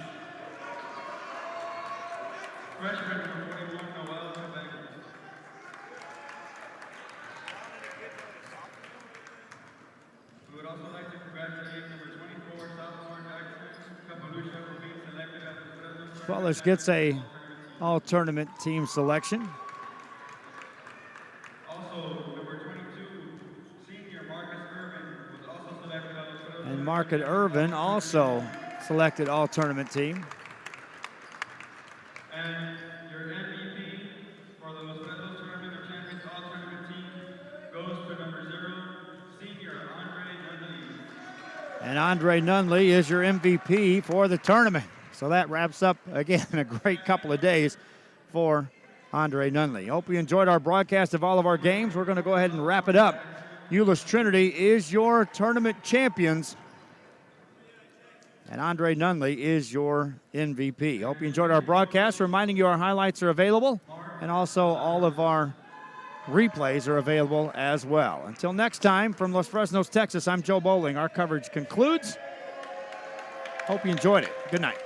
S1: Freshman number 41, Noel Cabega. We would also like to congratulate number 24, sophomore Jackson Capalucha, for being selected as the President's
S2: Swellers gets a all-tournament team selection.
S1: Also, number 22, senior Marcus Irvin, was also selected as the President's.
S2: And Market Irvin also selected all-tournament team. And Andre Nunley is your MVP for the tournament. So that wraps up, again, a great couple of days for Andre Nunley. Hope you enjoyed our broadcast of all of our games. We're going to go ahead and wrap it up. Euless Trinity is your tournament champions. And Andre Nunley is your MVP. Hope you enjoyed our broadcast. Reminding you our highlights are available, and also all of our replays are available as well. Until next time, from Los Fresnos, Texas, I'm Joe Bowling. Our coverage concludes. Hope you enjoyed it. Good night.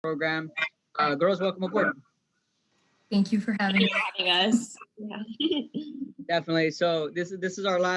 S5: program. Girls, welcome aboard.
S22: Thank you for having
S23: us.
S5: Definitely. So this is our last